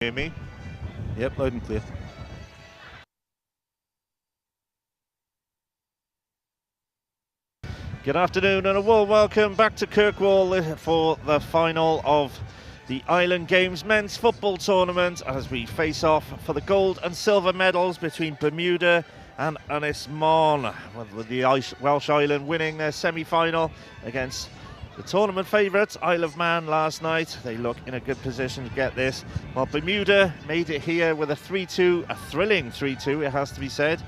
Hear me? Yep, loud and clear. Good afternoon and a warm welcome back to Kirkwall for the final of the Island Games Men's Football Tournament as we face off for the gold and silver medals between Bermuda and Ynys Môn, with the Welsh Island winning their semi-final against the tournament favourites, Isle of Man, last night. They look in a good position to get this. While Bermuda made it here with a 3-2, a thrilling 3-2, it has to be said,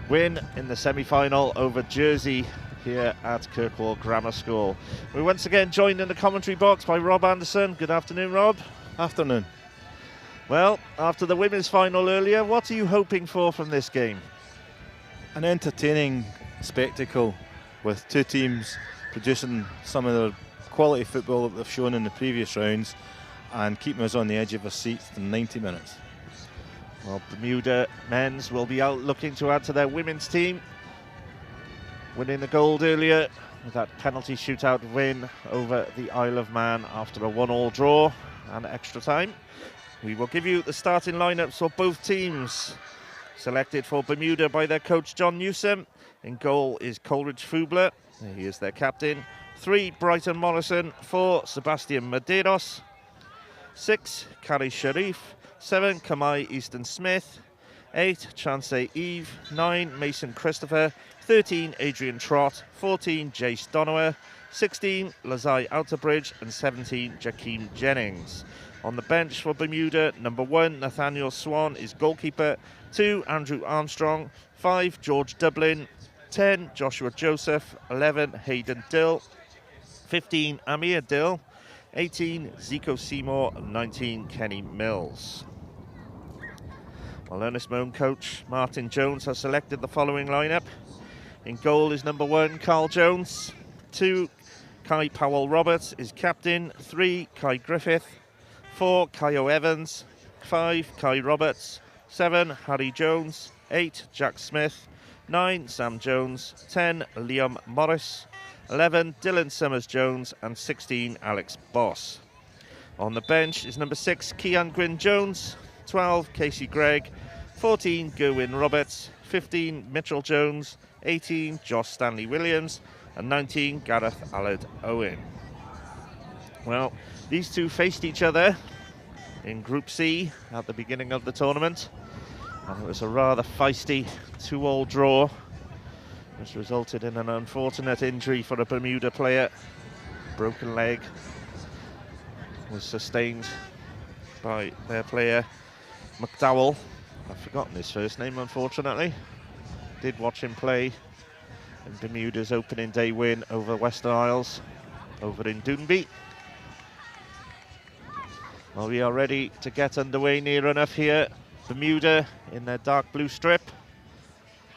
win in the semi-final over Jersey here at Kirkwall Grammar School. We're once again joined in the commentary box by Rob Anderson. Good afternoon, Rob. Afternoon. Well, after the women's final earlier, what are you hoping for from this game? An entertaining spectacle with two teams producing some of the quality football that they've shown in the previous rounds and keeping us on the edge of our seats for 90 minutes. Well, Bermuda men's will be out looking to add to their women's team, winning the gold earlier with that penalty shootout win over the Isle of Man after a 1-1 draw and extra time. We will give you the starting lineups for both teams, selected for Bermuda by their coach John Newsom. In goal is Coleridge Fubler. He is their captain. 3, Brighton Morrison. 4, Sebastian Medeiros. 6, Carrie Sharif. 7, Kamai Easton Smith. 8, Chancey Eve. 9, Mason Christopher. 13, Adrian Trott. 14, Jace Donower. 16, Lazai Outerbridge. And 17, Jakeem Jennings. On the bench for Bermuda, number 1, Nathaniel Swan is goalkeeper. 2, Andrew Armstrong. 5, George Dublin. 10, Joshua Joseph. 11, Hayden Dill. 15, Amir Dill. 18, Zico Seymour. 19, Kenny Mills. Well, Ynys Môn coach Martin Jones has selected the following lineup. In goal is number 1, Carl Jones. 2, Kai Powell-Roberts is captain. 3, Kai Griffith. 4, Kyo Evans. 5, Kai Roberts. 7, Harry Jones. 8, Jack Smith. 9, Sam Jones. 10, Liam Morris. 11, Dylan Summers-Jones. And 16, Alex Boss. On the bench is number 6, Kian Gwyn Jones. 12, Casey Gregg. 14, Gerwyn Roberts. 15, Mitchell Jones. 18, Josh Stanley Williams. And 19, Gareth Allard Owen. Well, these two faced each other in Group C at the beginning of the tournament, and it was a rather feisty 2-2 draw, which resulted in an unfortunate injury for a Bermuda player. Broken leg was sustained by their player McDowell. I've forgotten his first name, unfortunately. Did watch him play in Bermuda's opening day win over Western Isles over in Doonby. Well, we are ready to get underway near enough here. Bermuda in their dark blue strip.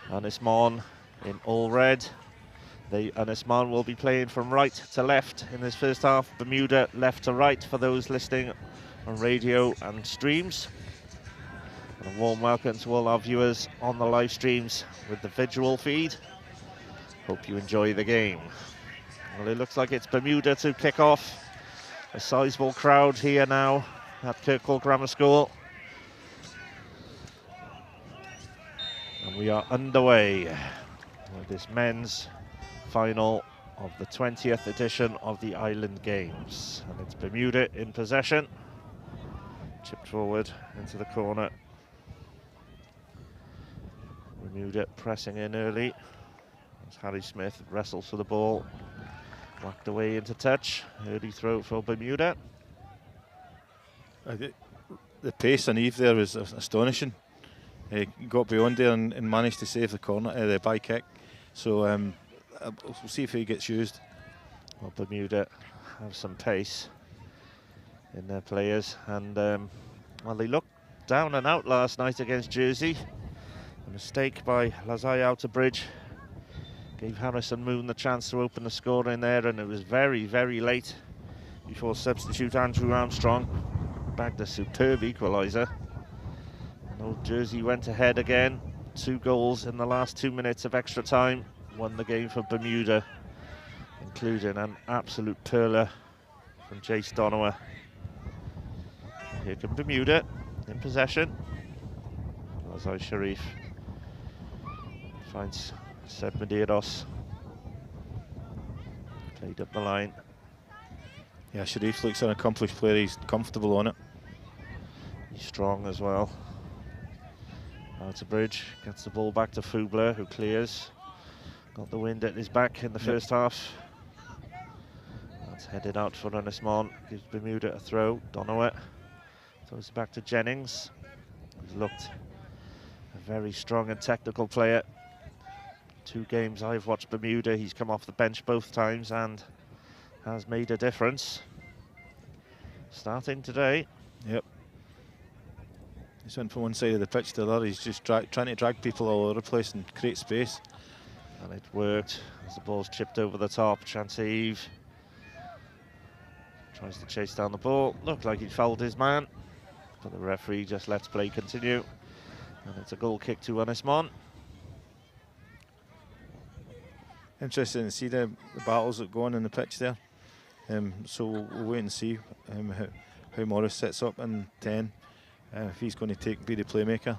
Ynys Môn in all red. Ynys Môn will be playing from right to left in this first half. Bermuda left to right for those listening on radio and streams. And a warm welcome to all our viewers on the live streams with the visual feed. Hope you enjoy the game. Well, it looks like it's Bermuda to kick off. A sizable crowd here now at Kirkwall Grammar School. And we are underway with this men's final of the 20th edition of the Island Games. And it's Bermuda in possession. Chipped forward into the corner. Bermuda pressing in early as Harry Smith wrestles for the ball. Whacked away into touch. Early throw for Bermuda. The pace on Eve there was astonishing. He got beyond there and managed to save the corner, the by kick. So we'll see if he gets used. Well, Bermuda have some pace in their players, and well, they looked down and out last night against Jersey. A mistake by Lazai Outerbridge gave Harrison Moon the chance to open the score in there, and it was very, very late before substitute Andrew Armstrong bagged a superb equaliser. And old Jersey went ahead again. 2 goals in the last 2 minutes of extra time. Won the game for Bermuda, including an absolute perler from Jace Donower. Here comes Bermuda. in possession. Azai Sharif finds Seb Medeiros. Played up the line. Yeah, Sharif looks an accomplished player. He's comfortable on it. He's strong as well. Out to Bridge, gets the ball back to Fubler, who clears. Got the wind at his back in the first half. That's headed out for Ynys Môn. Gives Bermuda a throw. Donowet throws it back to Jennings. He's looked a very strong and technical player. 2 games I've watched Bermuda. He's come off the bench both times and has made a difference. Starting today. Yep. He's went from one side of the pitch to the other. He's just trying to drag people all over the place and create space. And it worked as the ball's chipped over the top. Chanceeve tries to chase down the ball. Looked like he fouled his man, but the referee just lets play continue. And it's a goal kick to Ynys Môn. Interesting to see the battles that go on in the pitch there. So we'll wait and see how Morris sets up in 10. If he's going to be the playmaker.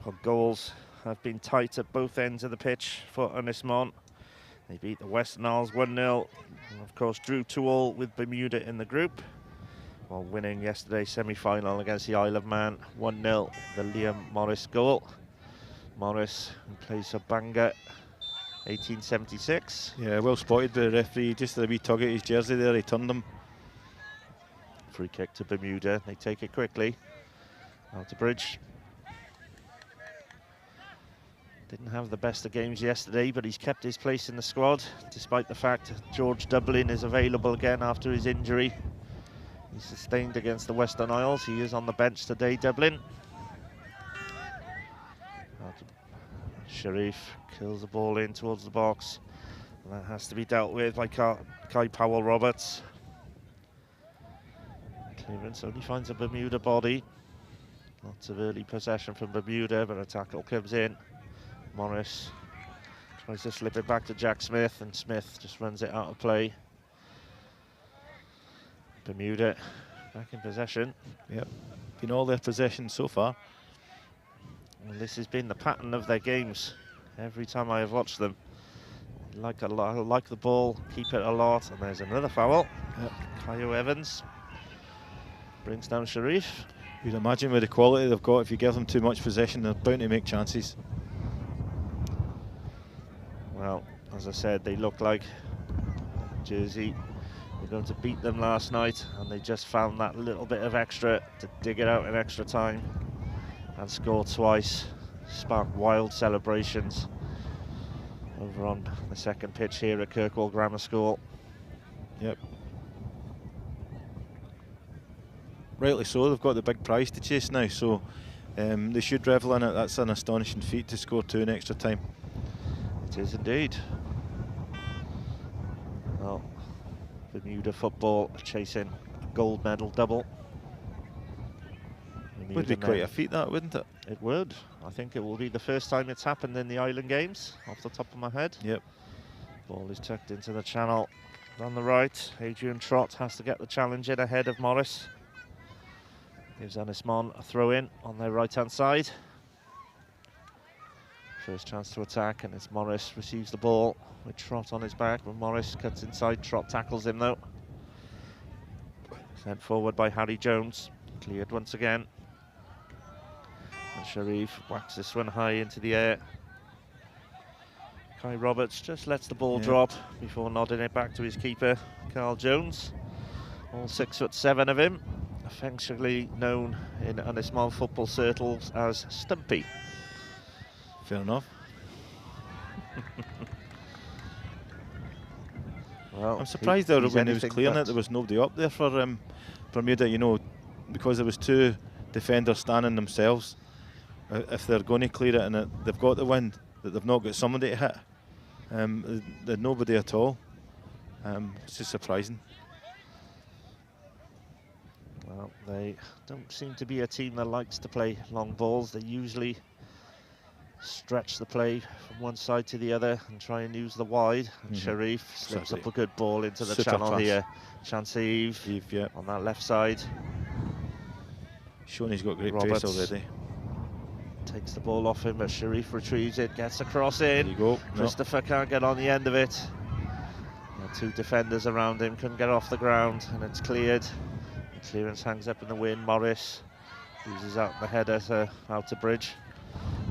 Well, goals have been tight at both ends of the pitch for Ynys Môn. They beat the Western Isles 1-0. And of course, drew 2-2 with Bermuda in the group, while winning yesterday's semi-final against the Isle of Man 1-0. The Liam Morris goal. Morris, who plays for Bangor, 1876. Yeah, well spotted by the referee. Just a wee tug at his jersey there. He turned him. Free kick to Bermuda. They take it quickly. Out to Bridge. Didn't have the best of games yesterday, but he's kept his place in the squad, despite the fact George Dublin is available again after his injury he sustained against the Western Isles. He is on the bench today, Dublin. Out to Sharif kills the ball in towards the box. And that has to be dealt with by Kai Powell-Roberts. Clearance only finds a Bermuda body. Lots of early possession from Bermuda, but a tackle comes in. Morris tries to slip it back to Jack Smith, and Smith just runs it out of play. Bermuda back in possession. Yep, been all their possession so far. Well, this has been the pattern of their games. Every time I have watched them, like the ball, keep it a lot, and there's another foul. Yep. Caio Evans brings down Sharif. You'd imagine with the quality they've got, if you give them too much possession, they're bound to make chances. Well, as I said, they look like Jersey were going to beat them last night, and they just found that little bit of extra to dig it out in extra time and score twice. Sparked wild celebrations over on the second pitch here at Kirkwall Grammar School. Yep. Rightly so, they've got the big prize to chase now, so they should revel in it. That's an astonishing feat to score 2 in extra time. It is indeed. Well, Bermuda football chasing a gold medal double. Bermuda Would be quite a feat, that, wouldn't it? It would. I think it will be the first time it's happened in the Island Games, off the top of my head. Yep. Ball is tucked into the channel on the right. Adrian Trott has to get the challenge in ahead of Morris. Gives Ynys Môn a throw in on their right-hand side. First chance to attack, and it's Morris receives the ball with Trott on his back. When Morris cuts inside, Trott tackles him though. Sent forward by Harry Jones. Cleared once again. And Sharif whacks this one high into the air. Kai Roberts just lets the ball drop before nodding it back to his keeper, Carl Jones. All 6'7" of him, affectionately known in Ynys Môn football circles as Stumpy. Fair enough. Well, I'm surprised though when he was clearing it, there was nobody up there for Bermuda, you know, because there was 2 defenders standing themselves. If they're going to clear it and they've got the wind, that they've not got somebody to hit. There's nobody at all. It's just surprising. Well, they don't seem to be a team that likes to play long balls. They usually stretch the play from one side to the other and try and use the wide. And Sharif slips up a good ball into the channel here. Chanceeve on that left side. shown he's got great Roberts pace already. Takes the ball off him, but Sharif retrieves it, gets a cross in. There you go. Christopher can't get on the end of it. Two defenders around him, couldn't get off the ground, and it's cleared. The clearance hangs up in the wind. Morris uses out the header out to Bridge,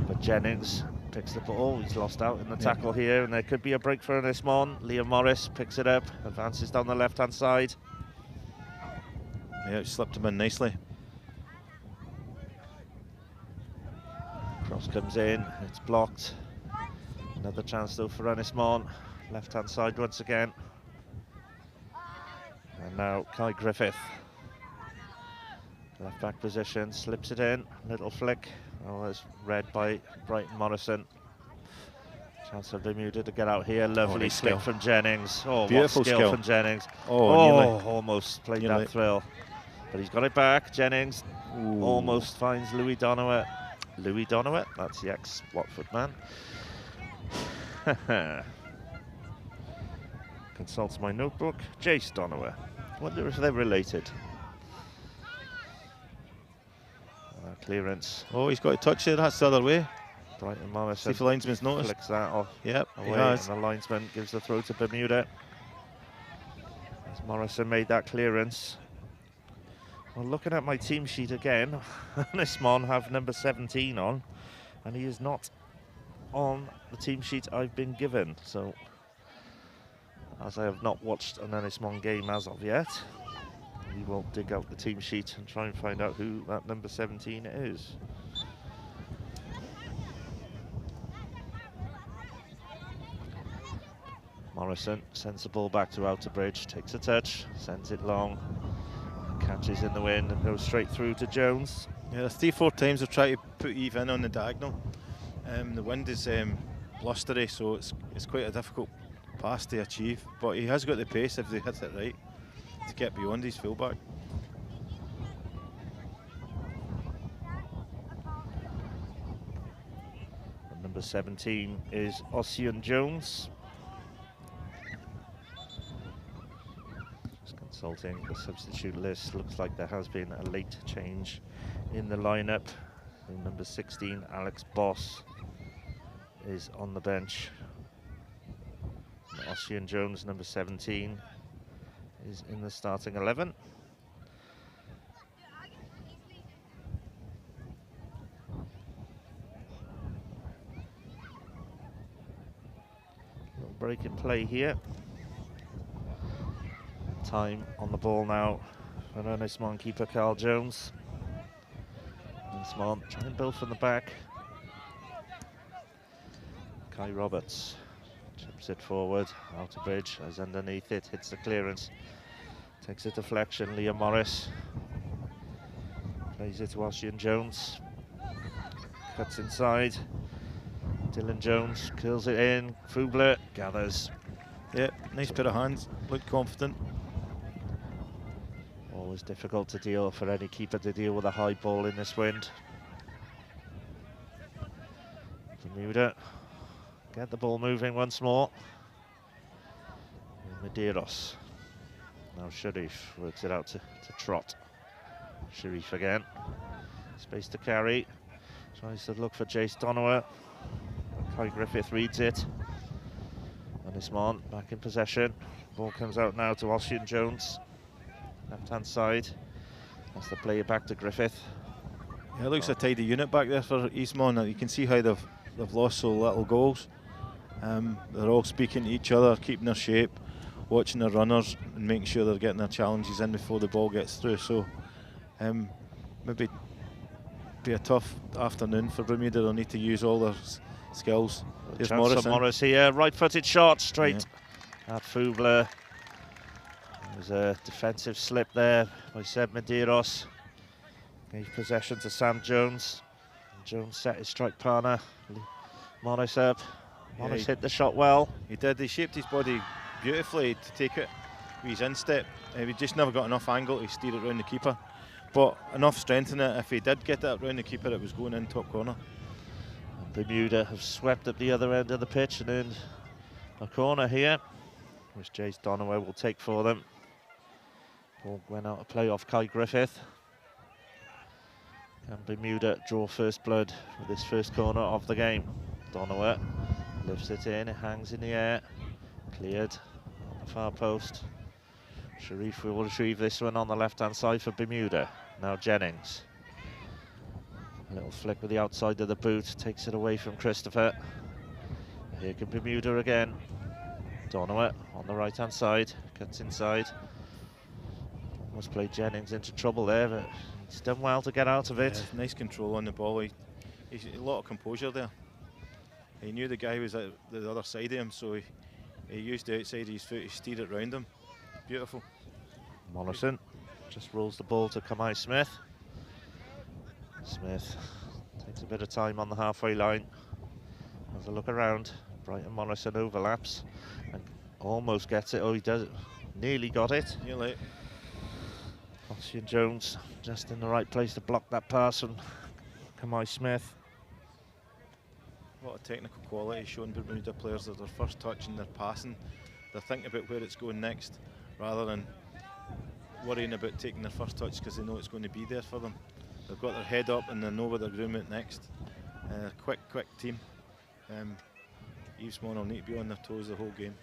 but Jennings picks the ball. He's lost out in the tackle here, and there could be a break for Ynys Môn. Liam Morris picks it up, advances down the left-hand side. Yeah, it slipped him in nicely. Cross comes in, it's blocked. Another chance though for Ynys Môn. Left-hand side once again. And now Kai Griffith. Left-back position, slips it in, little flick. Oh, it's read by Brighton Morrison. Chance for Bermuda to get out here. Lovely skill from Jennings. Oh, beautiful what skill from Jennings. Oh, almost played that thrill. But he's got it back. Jennings almost finds Louis Donowet. Louis Donowet, that's the ex-Watford man. Consults my notebook. Jace Donowet. Wonder if they're related. Clearance. Oh, he's got a touch there. That's the other way. Brighton Morrison. See if the linesman's noticed. Flicks that off. Yep, away, he has. And the linesman gives the throw to Bermuda. As Morrison made that clearance. Well, looking at my team sheet again, Ynys Môn have number 17 on, and he is not on the team sheet I've been given. So, as I have not watched an Ynys Môn game as of yet, we will dig out the team sheet and try and find out who that number 17 is. Morrison sends the ball back to Outerbridge, takes a touch, sends it long, catches in the wind and goes straight through to Jones. Yeah, there's 3-4 times they've tried to put Eve in on the diagonal. The wind is blustery, so it's quite a difficult pass to achieve, but he has got the pace if they hit it right to get beyond his fullback. And number 17 is Ossian Jones. Just consulting the substitute list, looks like there has been a late change in the lineup. And number 16, Alex Boss, is on the bench. And Ossian Jones, number 17, is in the starting 11. Little break in play here. Time on the ball now for Ynys Môn keeper Carl Jones. Ynys Môn trying to build from the back. Kai Roberts chips it forward, Outerbridge as underneath it, hits the clearance, takes a deflection. Liam Morris plays it to Ossian Jones, cuts inside. Dylan Jones kills it in. Fubler gathers. Yeah, nice pair of hands, looked confident. Always difficult to deal for any keeper to deal with a high ball in this wind. Bermuda get the ball moving once more. Medeiros. Now Sharif works it out to Trot. Sharif again. Space to carry. Tries to look for Jace Donowet. Kai Griffith reads it. Ynys Môn back in possession. Ball comes out now to Ossian Jones. Left-hand side. That's the play back to Griffith. Yeah, it looks a tidy unit back there for Ynys Môn. You can see how they've lost so little goals. They're all speaking to each other, keeping their shape, watching their runners and making sure they're getting their challenges in before the ball gets through. So maybe be a tough afternoon for Bermuda. They'll need to use all their skills. Here's Morris here, right-footed shot straight at Fubler. There's a defensive slip there by Seb Medeiros. Gave possession to Sam Jones. Jones set his strike partner. Morris up. Morris hit the shot well. He did. He shaped his body beautifully to take it with his instep. He just never got enough angle to steer it around the keeper. But enough strength in it. If he did get it around the keeper, it was going in top corner. And Bermuda have swept up the other end of the pitch and in a corner here, which Jace Donowet will take for them. Ball went out of play off Kai Griffith. Can Bermuda draw first blood with this first corner of the game? Donowa lifts it in, it hangs in the air, cleared on the far post. Sharif will retrieve this one on the left-hand side for Bermuda. Now Jennings. A little flick with the outside of the boot, takes it away from Christopher. Here can Bermuda again. Donowa on the right-hand side, cuts inside. Almost played Jennings into trouble there, but he's done well to get out of it. Yeah, nice control on the ball. He's a lot of composure there. He knew the guy was at the other side of him, so he used the outside of his foot to steer it round him. Beautiful. Morrison just rolls the ball to Kamai Smith. Smith takes a bit of time on the halfway line. Has a look around. Brighton Morrison overlaps and almost gets it. Oh, he does. Nearly got it. Nearly. Ossian Jones just in the right place to block that pass from Kamai Smith. A lot of technical quality shown by Bermuda players at their first touch and their passing. They're thinking about where it's going next rather than worrying about taking their first touch because they know it's going to be there for them. They've got their head up and they know where they're going it next. Quick team. Ynys Môn will need to be on their toes the whole game.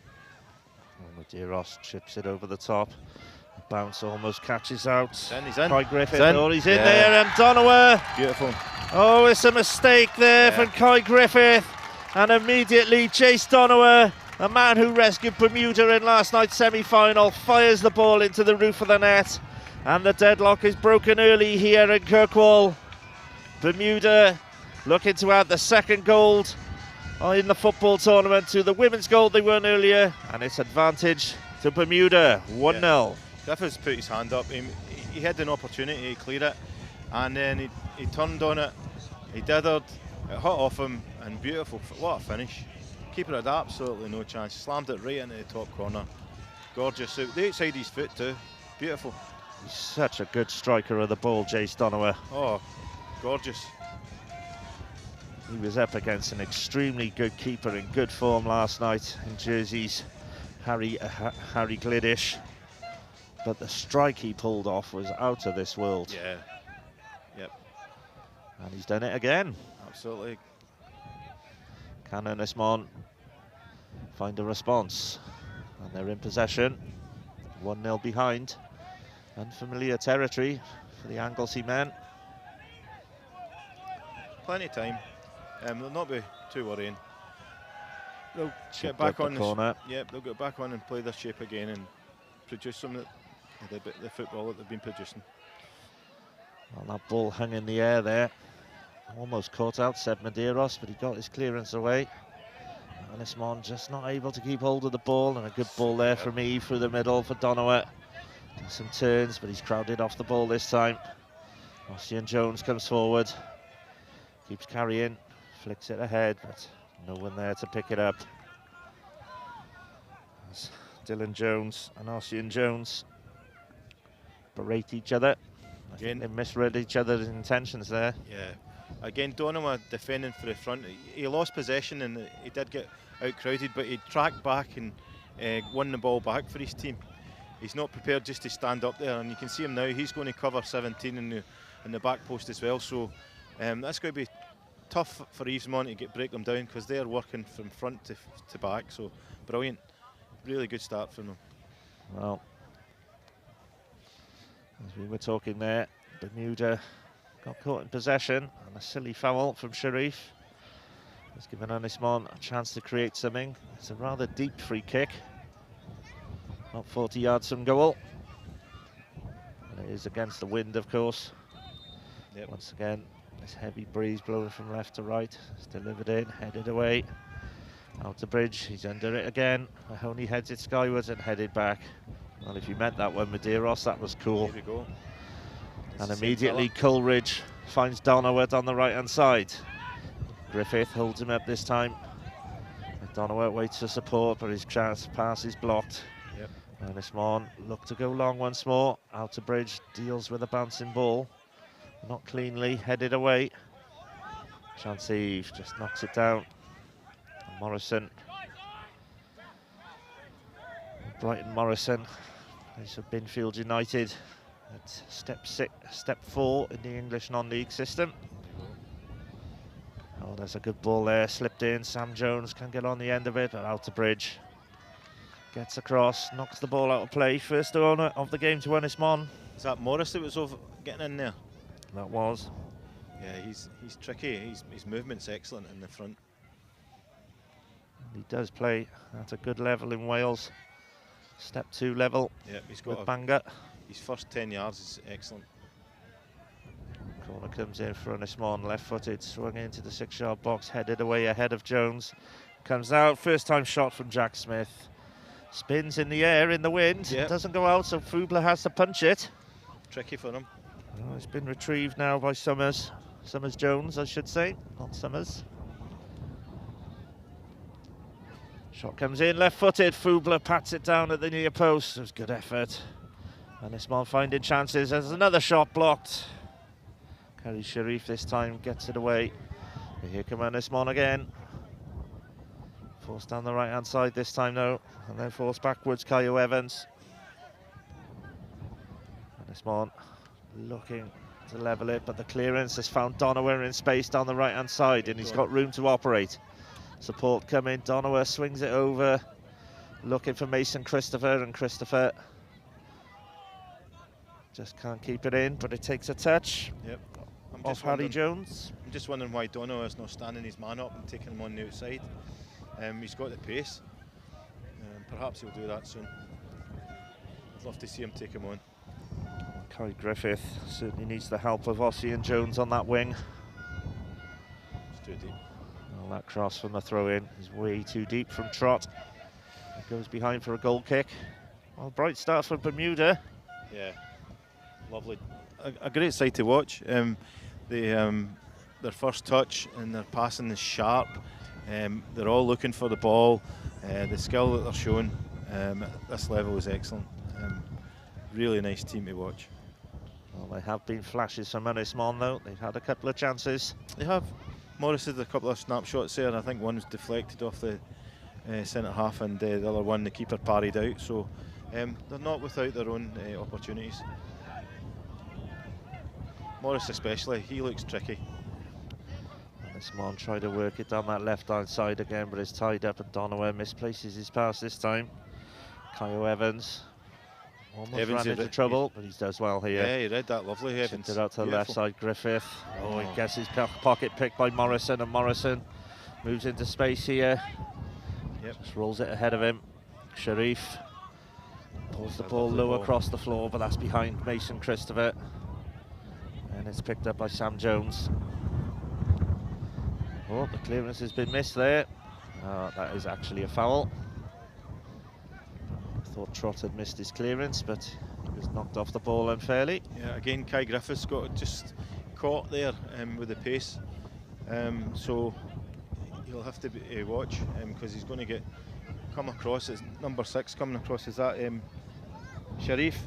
Medeiros chips it over the top. The bounce almost catches out. He's in. Kai Griffith. He's in. Oh, he's in there, and Donowa. Beautiful. Oh, it's a mistake there from Kai Griffith. And immediately Chase Donowa, a man who rescued Bermuda in last night's semi-final, fires the ball into the roof of the net. And the deadlock is broken early here in Kirkwall. Bermuda looking to add the second gold in the football tournament to the women's gold they won earlier. And it's advantage to Bermuda, 1-0. Yeah. Griffiths put his hand up. He had an opportunity to clear it. And then he turned on it. He dithered. It hit off him. And beautiful. What a finish. Keeper had absolutely no chance. Slammed it right into the top corner. Gorgeous. The outside his foot too. Beautiful. He's such a good striker of the ball, Jace Donowa. Oh, gorgeous. He was up against an extremely good keeper in good form last night in Jersey's Harry Glidish. But the strike he pulled off was out of this world. Yeah. Yep. And he's done it again. Absolutely. Can Ynys Môn find a response? And they're in possession. 1-0 behind. Unfamiliar territory for the Anglesey men. Plenty of time. They'll not be too worrying. They'll Chipped get back up on the corner. Yep, they'll get back on and play their shape again and produce some of the football that they've been producing. Well, that ball hung in the air there. Almost caught out Seb Medeiros, but he got his clearance away. Ynys Môn just not able to keep hold of the ball, and a good ball there from Eve through the middle for Donowa. Does some turns, but he's crowded off the ball this time. Ossian Jones comes forward, keeps carrying, flicks it ahead, but no one there to pick it up. As Dylan Jones and Ossian Jones berate each other. Again, they misread each other's intentions there. Yeah. Again, Donowa defending for the front. He lost possession and he did get outcrowded, but he tracked back and won the ball back for his team. He's not prepared just to stand up there, and you can see him now. He's going to cover 17 in the back post as well. So that's going to be tough for Ynys Môn to break them down because they're working from front to back. So brilliant, really good start from them. Well, as we were talking there, Bermuda got caught in possession, and a silly foul from Sharif has given Ynys Môn a chance to create something. It's a rather deep free kick, not 40 yards from goal. And it is against the wind, of course. Yep. Once again, this heavy breeze blowing from left to right. It's delivered in, headed away. Out the bridge, he's under it again. Mahoney heads it skywards and headed back. Well, if you meant that one, Medeiros, that was cool. Here we go. And immediately Coleridge finds Donowa on the right-hand side. Griffith holds him up this time. Donowa waits for support, but his chance pass is blocked. Yep. Ynys Môn look to go long once more. Out to bridge, deals with a bouncing ball. Not cleanly, headed away. Chance Eve just knocks it down. And Morrison. Brighton Morrison, plays for Binfield United. At step 4 in the English non-league system. Oh, there's a good ball there, slipped in. Sam Jones can get on the end of it, but out to Bridge. Gets across, knocks the ball out of play. First owner of the game to Ynys Môn. Is that Morris that was over getting in there? That was. Yeah, he's tricky. His movement's excellent in the front. He does play at a good level in Wales. Step 2 level. Yeah, he's got with Bangor. His first 10 yards is excellent. Corner comes in for Ynys Môn, left-footed, swung into the 6-yard box, headed away ahead of Jones. Comes out, first-time shot from Jack Smith. Spins in the air in the wind. Yep. Doesn't go out, so Fubler has to punch it. Tricky for him. Oh, it's been retrieved now by Summers. Summers-Jones, I should say, not Summers. Shot comes in, left-footed. Fubler pats it down at the near post. It was good effort. Ynys Môn finding chances. There's another shot blocked. Kerry Sharif this time gets it away. Here come Ynys Môn again. Forced down the right-hand side this time, though. And then forced backwards, Caio Evans. Ynys Môn looking to level it, but the clearance has found Donowa in space down the right-hand side, and he's got room to operate. Support coming, Donowa swings it over, looking for Mason Christopher, and Christopher just can't keep it in, but it takes a touch. Yep. Off Harry Jones. I'm just wondering why Donowa is not standing his man up and taking him on the outside. He's got the pace. Perhaps he'll do that soon. I'd love to see him take him on. Kai Griffith certainly needs the help of Ossie and Jones on that wing. It's too deep. Well, that cross from the throw-in is way too deep from Trott. It goes behind for a goal kick. Well, bright start for Bermuda. Yeah, lovely. A great sight to watch. Their first touch and their passing is sharp. They're all looking for the ball. The skill that they're showing at this level is excellent. Really nice team to watch. Well, there have been flashes from Ynys Môn, though. They've had a couple of chances. They have. Morris had a couple of snapshots there, and I think one was deflected off the centre half, and the other one the keeper parried out. So they're not without their own opportunities. Morris especially, he looks tricky. Ynys Môn tried to work it down that left-hand side again, but it's tied up, and Donowa misplaces his pass this time. Caio Evans almost ran into trouble, but he does well here. Yeah, he read that lovely. Evans. Chipped it out to the left side, Griffith. Oh, he gets his pocket picked by Morrison, and Morrison moves into space here. Yep. Just rolls it ahead of him. Sharif pulls the ball low across the floor, but that's behind Mason Christopher. And it's picked up by Sam Jones. Oh, the clearance has been missed there. That is actually a foul. I thought Trott had missed his clearance, but he was knocked off the ball unfairly. Yeah, again, Kai Griffiths got just caught there with the pace. So he'll have to watch because he's going to come across. It's number 6 coming across. Is that Sharif?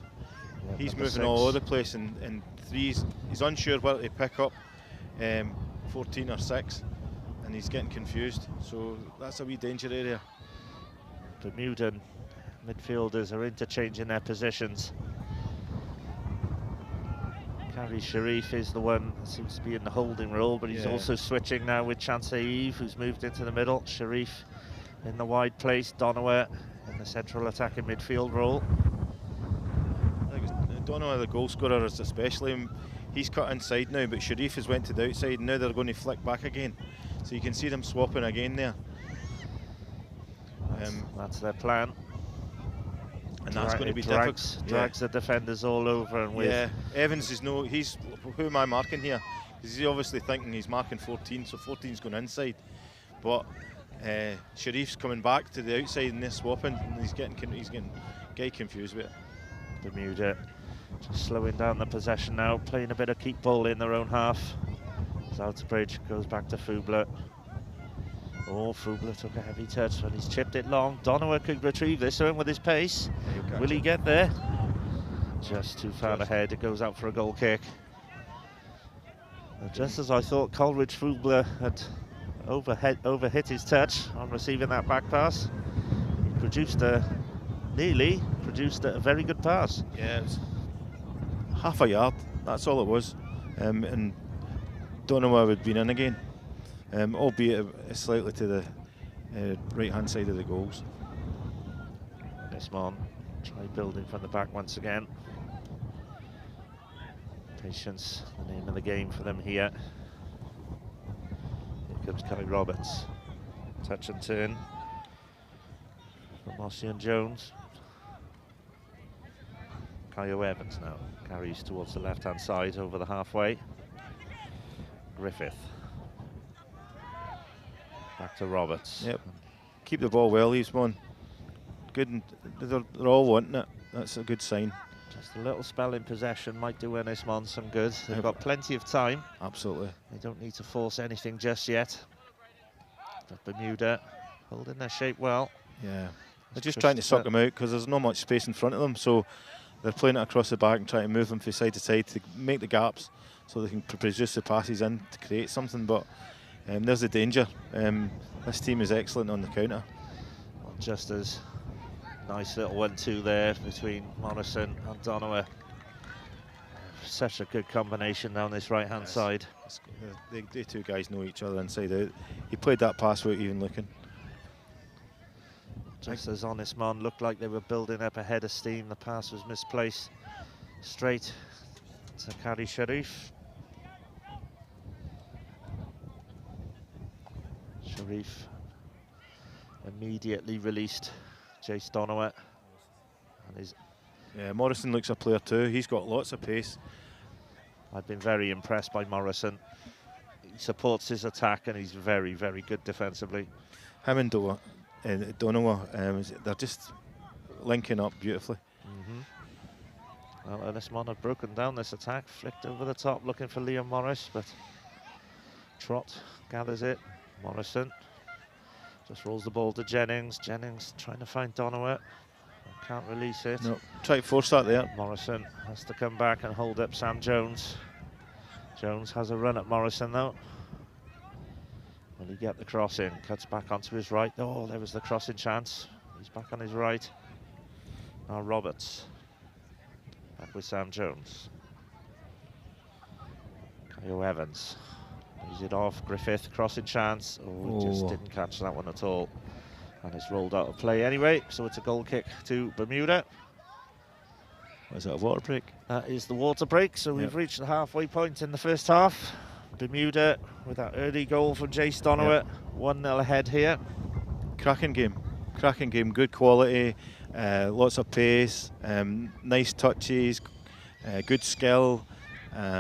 Yeah, he's moving all over the place, and he's unsure whether to pick up 14 or 6, and he's getting confused. So that's a wee danger area. Bermudan midfielders are interchanging their positions. Kerry Sharif is the one that seems to be in the holding role, but he's also switching now with Chance Eve, who's moved into the middle. Sharif in the wide place, Donowa in the central attacking midfield role. I think Donowa, the goal scorer, is especially. He's cut inside now, but Sharif has went to the outside. Now they're going to flick back again, so you can see them swapping again there. That's their plan. And that's going to be drags the defenders all over, and with Evans is he's who am I marking here? Because he's obviously thinking he's marking 14, so 14's going inside. But Sharif's coming back to the outside and they're swapping, and he's getting confused with it. Bermuda just slowing down the possession now, playing a bit of keep ball in their own half. Southbridge goes back to Fubler. Oh, Fubler took a heavy touch when he's chipped it long. Donowa could retrieve this one with his pace. Will he get there? Just too far ahead. It goes out for a goal kick. And just as I thought Coleridge Fubler had overhit his touch on receiving that back pass, he nearly produced a very good pass. Yeah, it was half a yard. That's all it was, and Donowa would have been in again, albeit slightly to the right-hand side of the goals. Ynys Môn try building from the back once again. Patience, the name of the game for them here. Here comes Kai Roberts. Touch and turn from Mossy and Jones. Kyo Evans now carries towards the left-hand side over the halfway. Griffith. Back to Roberts. Yep. Keep the ball well, Ynys Môn. Good, and they're all wanting it. That's a good sign. Just a little spell in possession might do Ynys Môn some good. They've got plenty of time. Absolutely. They don't need to force anything just yet. But Bermuda holding their shape well. Yeah. They're just trying to suck them out because there's not much space in front of them. So they're playing it across the back and trying to move them from side to side to make the gaps so they can produce the passes in to create something. But there's the danger. This team is excellent on the counter. Well, just as nice little 1-2 there between Morrison and Donowa. Such a good combination down this right-hand side. The two guys know each other inside out. He played that pass without even looking. Just as Ynys Môn looked like they were building up a head of steam, the pass was misplaced. Straight to Kari Sharif. Sharif immediately released Jace Donowa. And yeah, Morrison looks a player too. He's got lots of pace. I've been very impressed by Morrison. He supports his attack and he's very, very good defensively. Him and Donowa, they're just linking up beautifully. Well, Ynys Môn have broken down this attack, flicked over the top looking for Liam Morris, but Trott gathers it. Morrison just rolls the ball to Jennings. Jennings trying to find Donowa. Can't release it. No, try to force that there. Morrison has to come back and hold up Sam Jones. Jones has a run at Morrison though. Will he get the cross in? Cuts back onto his right. Oh, there was the crossing chance. He's back on his right. Now Roberts. Back with Sam Jones. Kyo Evans. Leaves it off. Griffith, crossing chance. Oh, just didn't catch that one at all. And it's rolled out of play anyway, so it's a goal kick to Bermuda. Was that a water break? That is the water break, so we've reached the halfway point in the first half. Bermuda with that early goal from Jace Donowa, 1-0 ahead here. Cracking game, good quality, lots of pace, nice touches, good skill,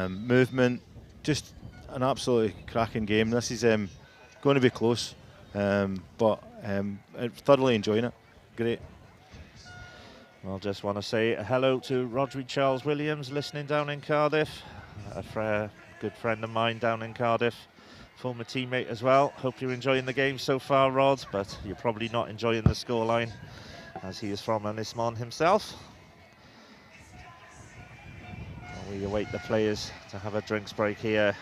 movement, just an absolutely cracking game. This is going to be close, but I'm thoroughly enjoying it. Great. Well, just want to say hello to Rodri Charles Williams listening down in Cardiff, a good friend of mine down in Cardiff, former teammate as well. Hope you're enjoying the game so far, Rod, but you're probably not enjoying the scoreline as he is from Ynys Môn himself. And we await the players to have a drinks break here.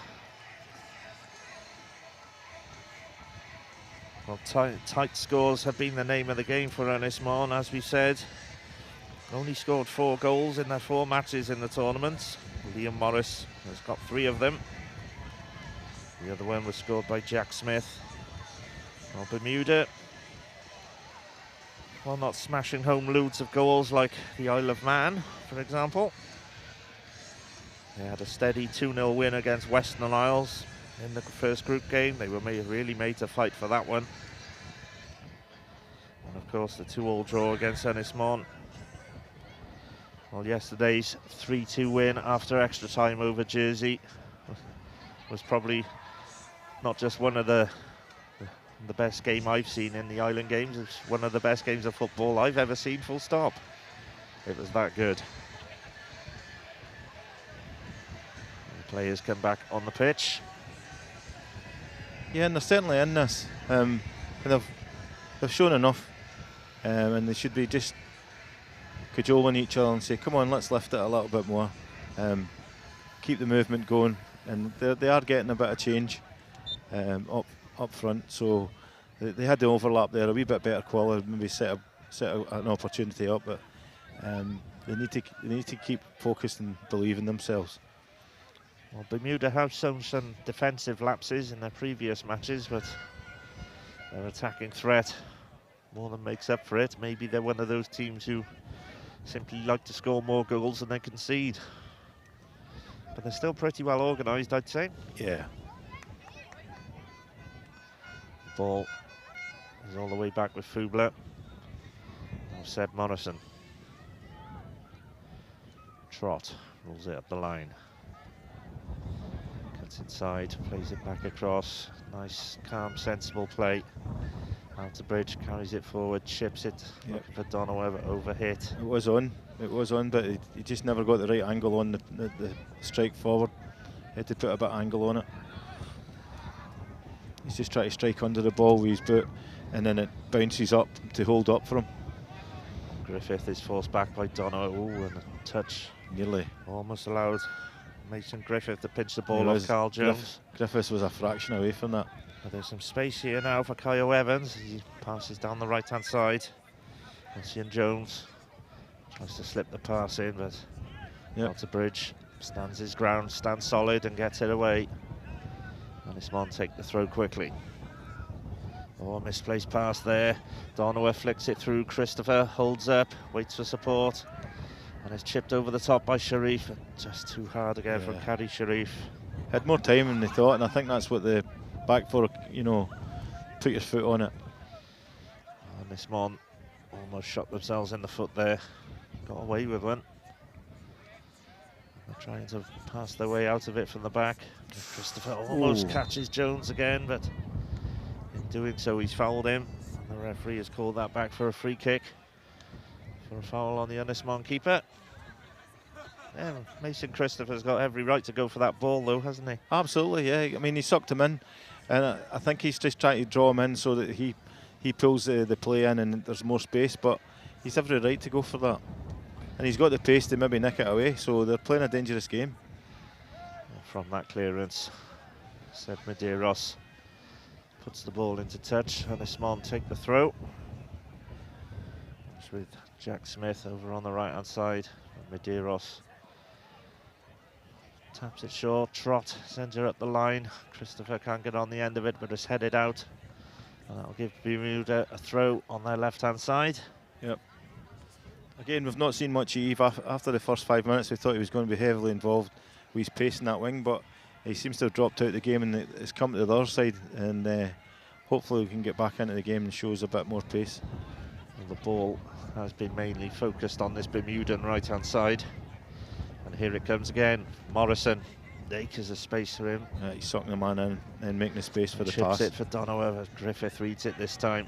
Well, tight scores have been the name of the game for Ynys Môn, as we said. Only scored 4 goals in their 4 matches in the tournament. Liam Morris has got 3 of them. The other one was scored by Jack Smith. Well, Bermuda, well, not smashing home loads of goals like the Isle of Man, for example. They had a steady 2-0 win against Western Isles in the first group game. They were really made to fight for that one. And of course, the 2-2 draw against Ynys Môn. Well, yesterday's 3-2 win after extra time over Jersey was probably not just one of the best game I've seen in the Island Games. It's one of the best games of football I've ever seen, full stop. It was that good. The players come back on the pitch. Yeah, and they're certainly in this. And they've shown enough, and they should be just cajoling each other and say, come on, let's lift it a little bit more. Keep the movement going, and they are getting a bit of change up front, so they had the overlap there, a wee bit better quality, maybe set an opportunity up, but they need to keep focused and believe in themselves. Well, Bermuda have shown some defensive lapses in their previous matches, but their attacking threat more than makes up for it. Maybe they're one of those teams who simply like to score more goals than they concede. But they're still pretty well organised, I'd say. Yeah. Ball is all the way back with Fubler. Now Seb Morrison. Trott rolls it up the line. Cuts inside, plays it back across. Nice, calm, sensible play. Out to Bridge, carries it forward, chips it, looking for Donoghue, overhit. It was on, but he just never got the right angle on the strike forward. He had to put a bit of angle on it. He's just trying to strike under the ball with his boot, and then it bounces up to hold up for him. Griffith is forced back by Donoghue. Ooh, and a touch. Nearly. Almost allowed Mason Griffith to pinch the ball off Carl Jones. Griffiths was a fraction away from that. But there's some space here now for Kyo Evans. He passes down the right-hand side. Ossian Jones tries to slip the pass in, but out to Bridge. Stands his ground, stands solid and gets it away. Ynys Môn take the throw quickly. Oh, misplaced pass there. Donoghue flicks it through. Christopher holds up, waits for support, and is chipped over the top by Sharif. Just too hard again from Caddy Sharif. Had more time than they thought, and I think that's what the back four, you know, put your foot on it. Ynys Môn almost shot themselves in the foot there. Got away with one. They're trying to pass their way out of it from the back. Christopher almost catches Jones again, but in doing so he's fouled him. And the referee has called that back for a free kick. For a foul on the Ynys Môn keeper. Yeah, Mason Christopher's got every right to go for that ball though, hasn't he? Absolutely, yeah. I mean, he sucked him in. And I think he's just trying to draw him in so that he pulls the play in and there's more space, but he's every right to go for that. And he's got the pace to maybe nick it away, so they're playing a dangerous game. From that clearance, Seb Medeiros puts the ball into touch. Ynys Môn take the throw. It's with Jack Smith over on the right-hand side. Medeiros taps it short. Trott sends her up the line. Christopher can't get on the end of it, but is headed out. And that'll give Bermuda a throw on their left-hand side. Yep. Again, we've not seen much of Eve after the first 5 minutes. We thought he was going to be heavily involved with his pace in that wing, but he seems to have dropped out of the game and it's come to the other side. And hopefully we can get back into the game and show us a bit more pace. Well, the ball has been mainly focused on this Bermudan right-hand side. And here it comes again. Morrison acres of space for him. He's sucking the man in and making the space for the pass. Chips it for Donoghue. Griffith reads it this time.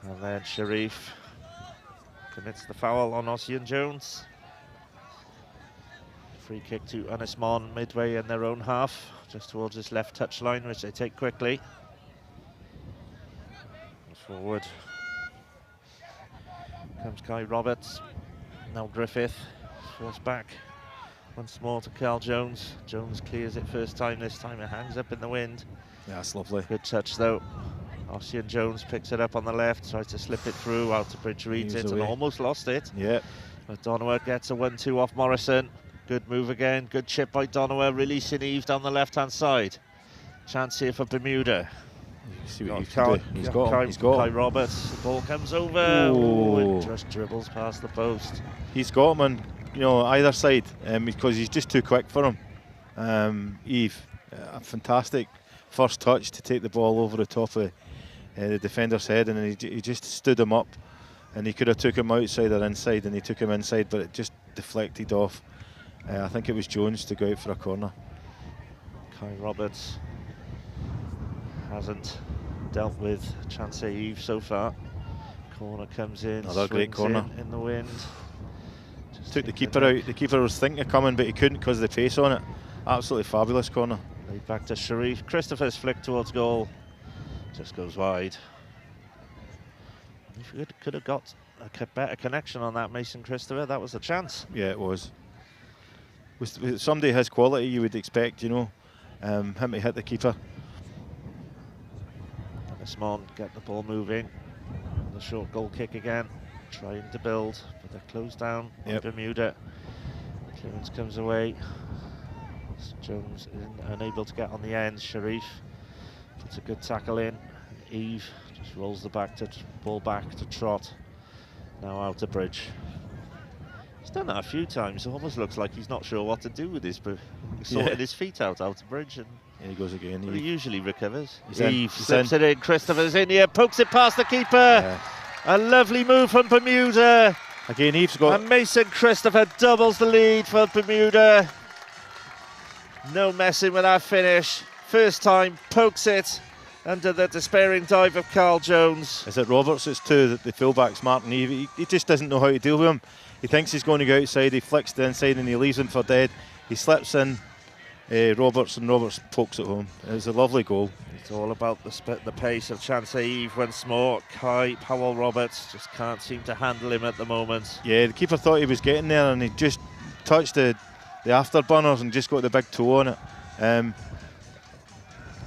And then Sharif commits the foul on Ossian Jones. Free kick to Ynys Môn midway in their own half, just towards this left touch line, which they take quickly. Forward comes Kai Roberts. Now Griffith forced back once more to Carl Jones. Jones clears it first time. This time it hangs up in the wind. Yeah, that's lovely. Good touch though. Ossian Jones picks it up on the left, tries to slip it through. Out to Bridge reads it and almost lost it. Yeah. But Donoghue gets a 1-2 off Morrison. Good move again. Good chip by Donoghue, releasing Eve down the left-hand side. Chance here for Bermuda. See what he's got. He's got Kai Roberts. The ball comes over. Ooh, it just dribbles past the post. He's got him on, you know, either side because he's just too quick for him. Eve, a fantastic first touch to take the ball over the top of the defender's head, and he just stood him up, and he could have took him outside or inside, and he took him inside, but it just deflected off. I think it was Jones to go out for a corner. Kai Roberts hasn't dealt with Chance Eve so far. Corner comes in. Another great corner in the wind. Just took the keeper out. The keeper was thinking of coming, but he couldn't because of the pace on it. Absolutely fabulous corner. Laid back to Sharif. Christopher's flick towards goal just goes wide. If you could have got a better connection on that, Mason Christopher, that was a chance. Yeah, it was. With somebody his quality, you would expect, you know, him to hit the keeper. Ynys Môn get the ball moving. The short goal kick again, trying to build, They're closed down. Yep. Bermuda. Clearance comes away. Jones unable to get on the end. Sharif puts a good tackle in. Eve just rolls the ball back to Trot. Now out to Bridge. He's done that a few times. It almost looks like he's not sure what to do with his, but sorting his feet out to Bridge, and he goes again. he usually recovers. He's Eve slips it in. Christopher's in here, pokes it past the keeper. Yeah. A lovely move from Bermuda. Again, Eve's got. And Mason Christopher doubles the lead for Bermuda. No messing with that finish. First time, pokes it under the despairing dive of Carl Jones. Is it Roberts? It's two, the fullbacks, Martin Eve. He just doesn't know how to deal with him. He thinks he's going to go outside, he flicks the inside and he leaves him for dead. He slips in Roberts, and Roberts pokes it home. It was a lovely goal. It's all about the pace of Chance Eve once more. Kai Powell-Roberts just can't seem to handle him at the moment. Yeah, the keeper thought he was getting there and he just touched the afterburners and just got the big toe on it.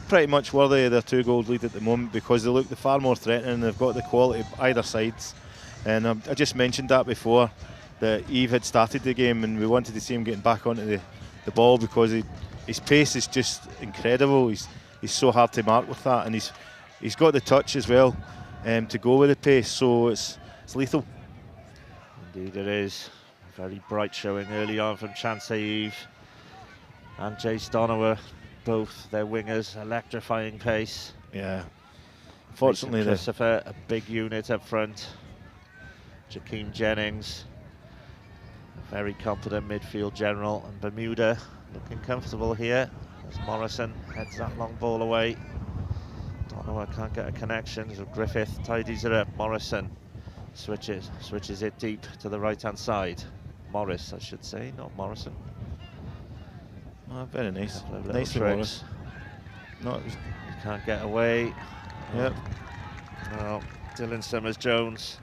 Pretty much worthy of their 2-goal lead at the moment because they look far more threatening and they've got the quality either sides. And I just mentioned that before, that Eve had started the game and we wanted to see him getting back onto the ball because his pace is just incredible. He's so hard to mark with that, and he's got the touch as well to go with the pace, so it's lethal. Indeed it is. Very bright showing early on from Chance Eve and Jace Donowa, both their wingers, electrifying pace. Yeah. Fortunately, Christopher, a big unit up front. Jakeem Jennings, a very competent midfield general, and Bermuda looking comfortable here as Morrison heads that long ball away. Donowa can't get a connection, so Griffith tidies it up. Morrison switches it deep to the right-hand side. Morris, I should say, not Morrison. Oh, very nice. Nice Morris. No, he can't get away. Yep. No, Dylan Summers-Jones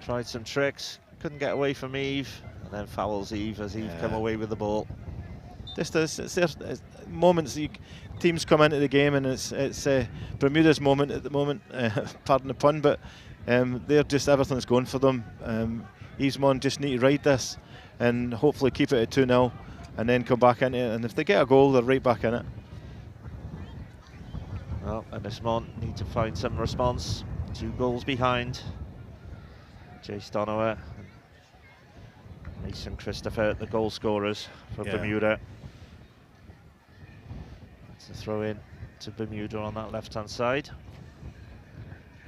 tried some tricks, couldn't get away from Eve, and then fouls Eve as Eve come away with the ball. It's moments teams come into the game, and it's Bermuda's moment at the moment. Pardon the pun, but they're just everything's going for them. Ynys Môn just need to ride this and hopefully keep it at 2-0, and then come back into it. And if they get a goal, they're right back in it. Well, Ynys Môn need to find some response. 2 goals behind. Jace Donowa, Mason Christopher, the goal scorers for Bermuda. That's a throw in to Bermuda on that left-hand side.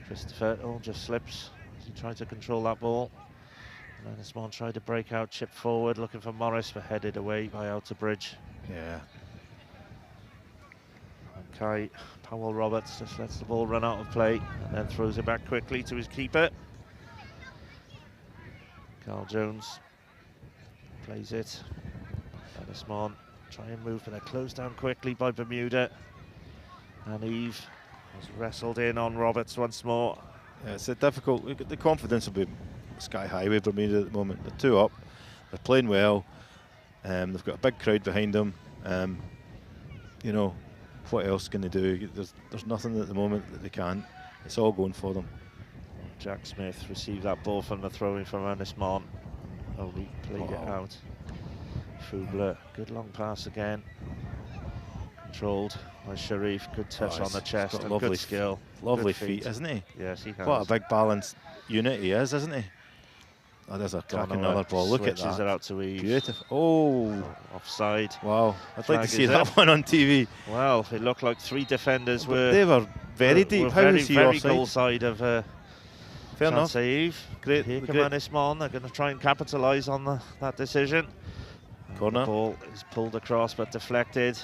Christopher just slips as he tried to control that ball. And Ynys Môn tried to break out, chip forward, looking for Morris, but headed away by Outer Bridge. Yeah. And Kai Powell-Roberts just lets the ball run out of play and then throws it back quickly to his keeper. Carl Jones plays it. Ynys Môn try and move, but they're closed down quickly by Bermuda. And Eve has wrestled in on Roberts once more. Yeah, it's a difficult. The confidence will be sky high with Bermuda at the moment. They're 2 up. They're playing well. They've got a big crowd behind them. You know, what else can they do? There's nothing at the moment that they can't. It's all going for them. Jack Smith received that ball from the throw-in from Ynys Môn. Only played it out. Fubler, good long pass again. Controlled by Sharif, good touch on the chest and good skill. Lovely feet, isn't he? Yes, he has. What a big balanced unit he is, isn't he? Oh, there's a cracking another ball. Look at that. Switches it out to Eve. Beautiful. Oh. Offside. Wow. I'd like to see that one on TV. Well, it looked like 3 defenders they were very deep. How is he offside? Very goal side of fair enough. Eve. Great. Here come Ynys Môn. They're going to try and capitalise on that decision. Corner. The ball is pulled across but deflected.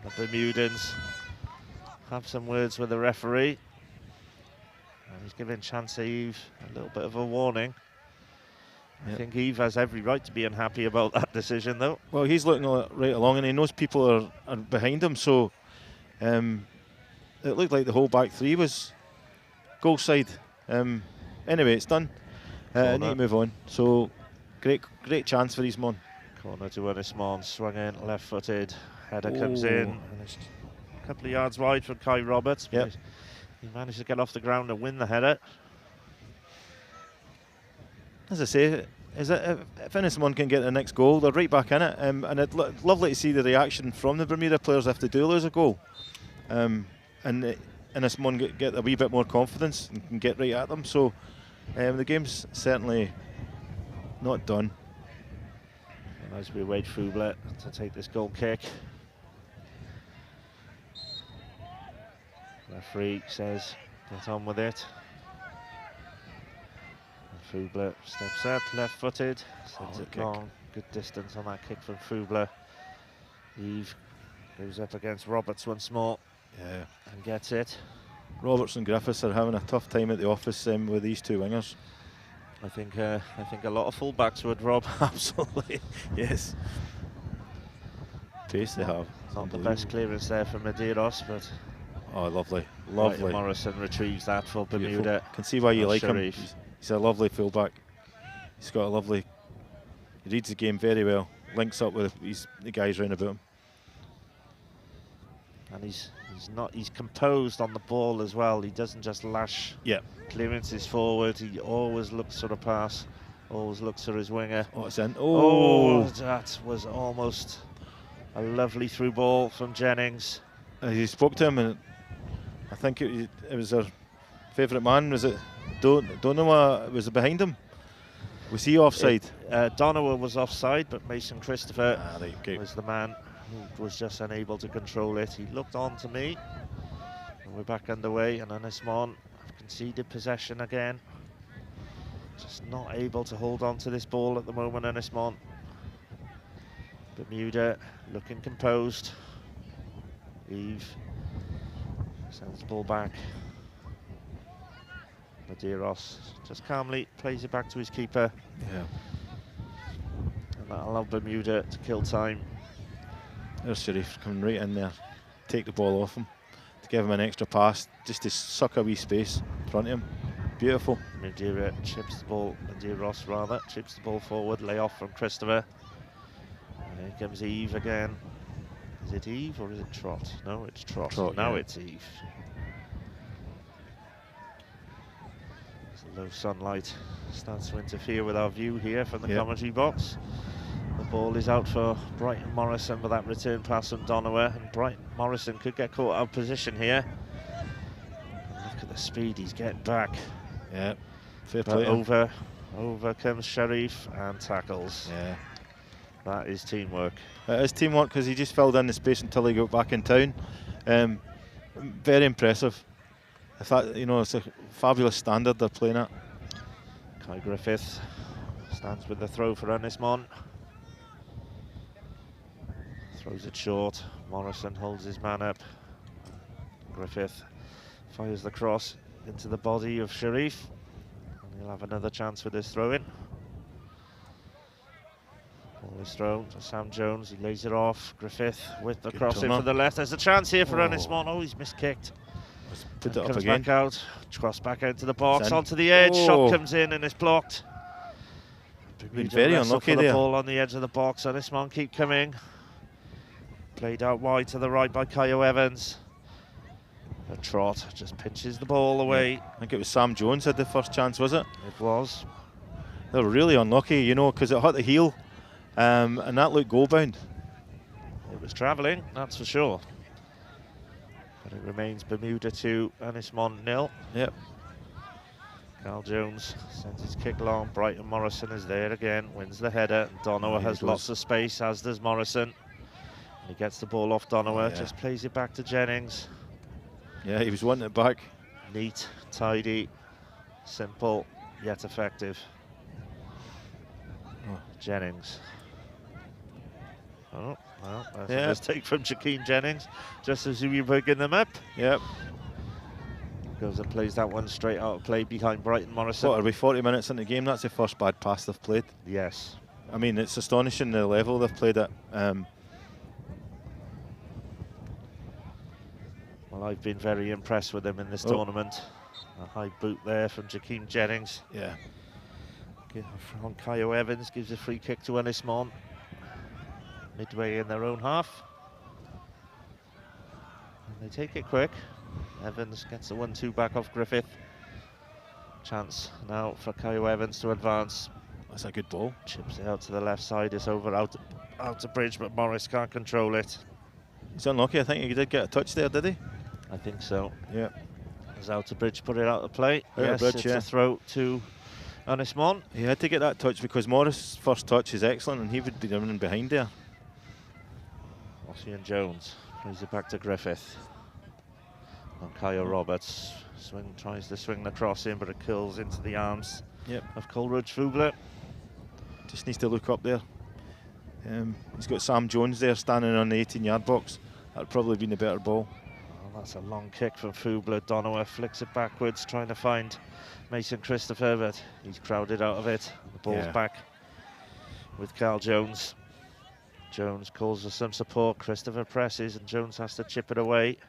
And the Bermudans have some words with the referee. And he's giving Chance Eve a little bit of a warning. I think Eve has every right to be unhappy about that decision, though. Well, he's looking right along, and he knows people are behind him, so it looked like the whole back 3 was goal side. Anyway, it's done. I need to move on. So, great chance for Ynys Môn. Corner to Ynys Môn, swung in, left-footed. Header comes in, and it's a couple of yards wide from Kai Roberts. But he managed to get off the ground and win the header. As I say, is that if Ynys Môn can get the next goal, they're right back in it. And it's lovely to see the reaction from the Bermuda players if they do lose a goal. And Ynys Môn get a wee bit more confidence and can get right at them. So the game's certainly not done. And as we wait Fubler to take this goal kick, referee says get on with it. And Fubler steps up, left-footed, sends it long, good distance on that kick from Fubler. Eve goes up against Roberts once more, and gets it. Roberts and Griffiths are having a tough time at the office with these two wingers. I think a lot of fullbacks would, Rob. Absolutely, yes. Pace they have. Not the best clearance there for Medeiros, but lovely. Morrison retrieves that for Bermuda. Beautiful. Can see why you like Sharif. him. He's a lovely fullback. He's got a lovely. He reads the game very well. Links up with the guys round about him. And he's composed on the ball as well. He doesn't just lash clearances forward. He always looks for the pass, always looks for his winger. Oh, it's in. Oh, that was almost a lovely through ball from Jennings. He spoke to him, and I think it was our favourite man. Was it Donowa? Was it behind him? Was he offside? Donowa was offside, but Mason Christopher was the man who was just unable to control it. He looked on to me, and we're back underway, and Ynys Môn have conceded possession again. Just not able to hold on to this ball at the moment, Ynys Môn. Bermuda looking composed. Eve sends the ball back. Medeiros just calmly plays it back to his keeper. Yeah. And that'll allow Bermuda to kill time. There's Sharif coming right in there, take the ball off him, to give him an extra pass, just to suck a wee space in front of him. Beautiful. Medeiros chips the ball forward, lay off from Christopher. And here comes Eve again. Is it Eve or is it Trott? No, it's Trott. Now it's Eve. Low sunlight starts to interfere with our view here from the commentary box. The ball is out for Brighton Morrison with that return pass from Donowa, and Brighton Morrison could get caught out of position here. Look at the speed he's getting back. Yeah, fair play. Over comes Sharif and tackles. Yeah, that is teamwork. It is teamwork because he just filled in the space until he got back in town. Very impressive. I thought, it's a fabulous standard they're playing at. Kai Griffith stands with the throw for Ynys Môn. Throws it short. Morrison holds his man up. Griffith fires the cross into the body of Sharif. And he'll have another chance with this throw-in. Ball is thrown to Sam Jones. He lays it off. Griffith with the cross in for the left. There's a chance here for Ynys Môn. Oh, he's miskicked. Put it up comes again. Back out. Cross back out to the box. Onto the edge. Shot comes in and it's blocked. Been very unlucky for there. The ball on the edge of the box. Ynys Môn keep coming. Played out wide to the right by Kyo Evans. A Trott just pinches the ball away. Yeah. I think it was Sam Jones had the first chance, was it? It was. They were really unlucky, because it hit the heel, and that looked goal bound. It was travelling, that's for sure. But it remains Bermuda 2, Ynys Môn 0. Yep. Carl Jones sends his kick long. Brighton Morrison is there again, wins the header. Donowa has lots of space, as does Morrison. He gets the ball off Donowa, just plays it back to Jennings. Yeah, he was wanting it back. Neat, tidy, simple, yet effective. Jennings. Oh, well, that's a mistake from Jakeem Jennings, just as we were picking them up. Yep. Goes and plays that one straight out of play behind Brighton Morrison. What, are we 40 minutes into the game? That's the first bad pass they've played. Yes. I mean, it's astonishing the level they've played at. Well, I've been very impressed with them in this tournament. A high boot there from Jakeem Jennings. Yeah. From Kyo Evans, gives a free kick to Ynys Môn. Midway in their own half. And they take it quick. Evans gets the 1-2 back off Griffith. Chance now for Kyo Evans to advance. That's a good ball. Chips it out to the left side. It's over out to Bridge, but Morris can't control it. He's unlucky. I think he did get a touch there, did he? I think so. Yeah. As out to Bridge put it out of play. Out yes, of Bridge, it's yeah. a throw to Ynys Môn. He had to get that touch because Morris' first touch is excellent and he would be running behind there. Ossian Jones plays it back to Griffith. And Kyle Roberts tries to swing the cross in, but it curls into the arms of Coleridge Fubler. Just needs to look up there. He's got Sam Jones there standing on the 18-yard box. That'd probably been a better ball. Oh, that's a long kick from Fubler. Donowa flicks it backwards, trying to find Mason Christopher, but he's crowded out of it. The ball's back with Carl Jones. Jones calls for some support. Christopher presses, and Jones has to chip it away.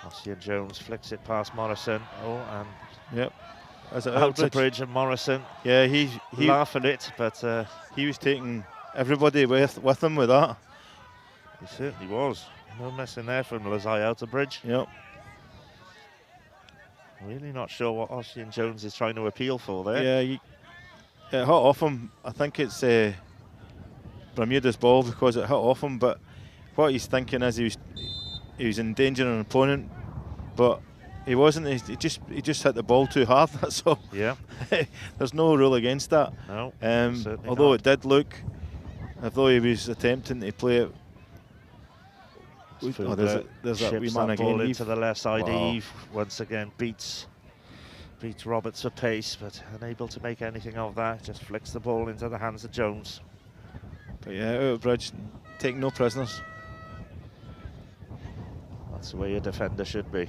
Ossian Jones flicks it past Morrison. Oh, and out to Bridge and Morrison. Yeah, he laugh at it, but he was taking everybody with him with that. He certainly was. No messing there from Lazai out to Bridge. Yep. Really not sure what Ossian Jones is trying to appeal for there. Yeah, it hit off him. I think it's Bermuda's ball because it hit off him. But what he's thinking is he was endangering an opponent, but he wasn't. He just hit the ball too hard. That's all. Yeah. There's no rule against that. No. Although it did look as though he was attempting to play it. There's a wee man again. Ball into the left side. Wow. Eve once again beats Roberts for pace, but unable to make anything of that. Just flicks the ball into the hands of Jones. But yeah, out of Bridge, take no prisoners. That's the way a defender should be.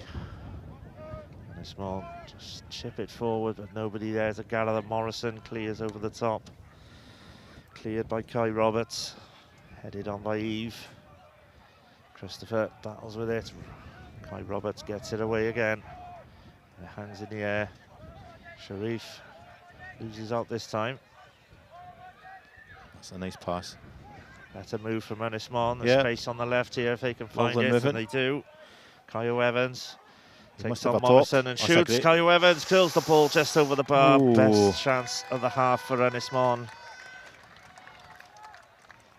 Ynys Môn just chip it forward, but nobody there to gather. Morrison clears over the top. Cleared by Kai Roberts. Headed on by Eve. Christopher battles with it. Kai Roberts gets it away again. It hangs in the air. Sharif loses out this time. That's a nice pass. Better move from Ynys Môn. The space on the left here if they can find it, and they do. Kyo Evans takes on Morrison and shoots. Kyo Evans kills the ball just over the bar. Ooh. Best chance of the half for Ynys Môn.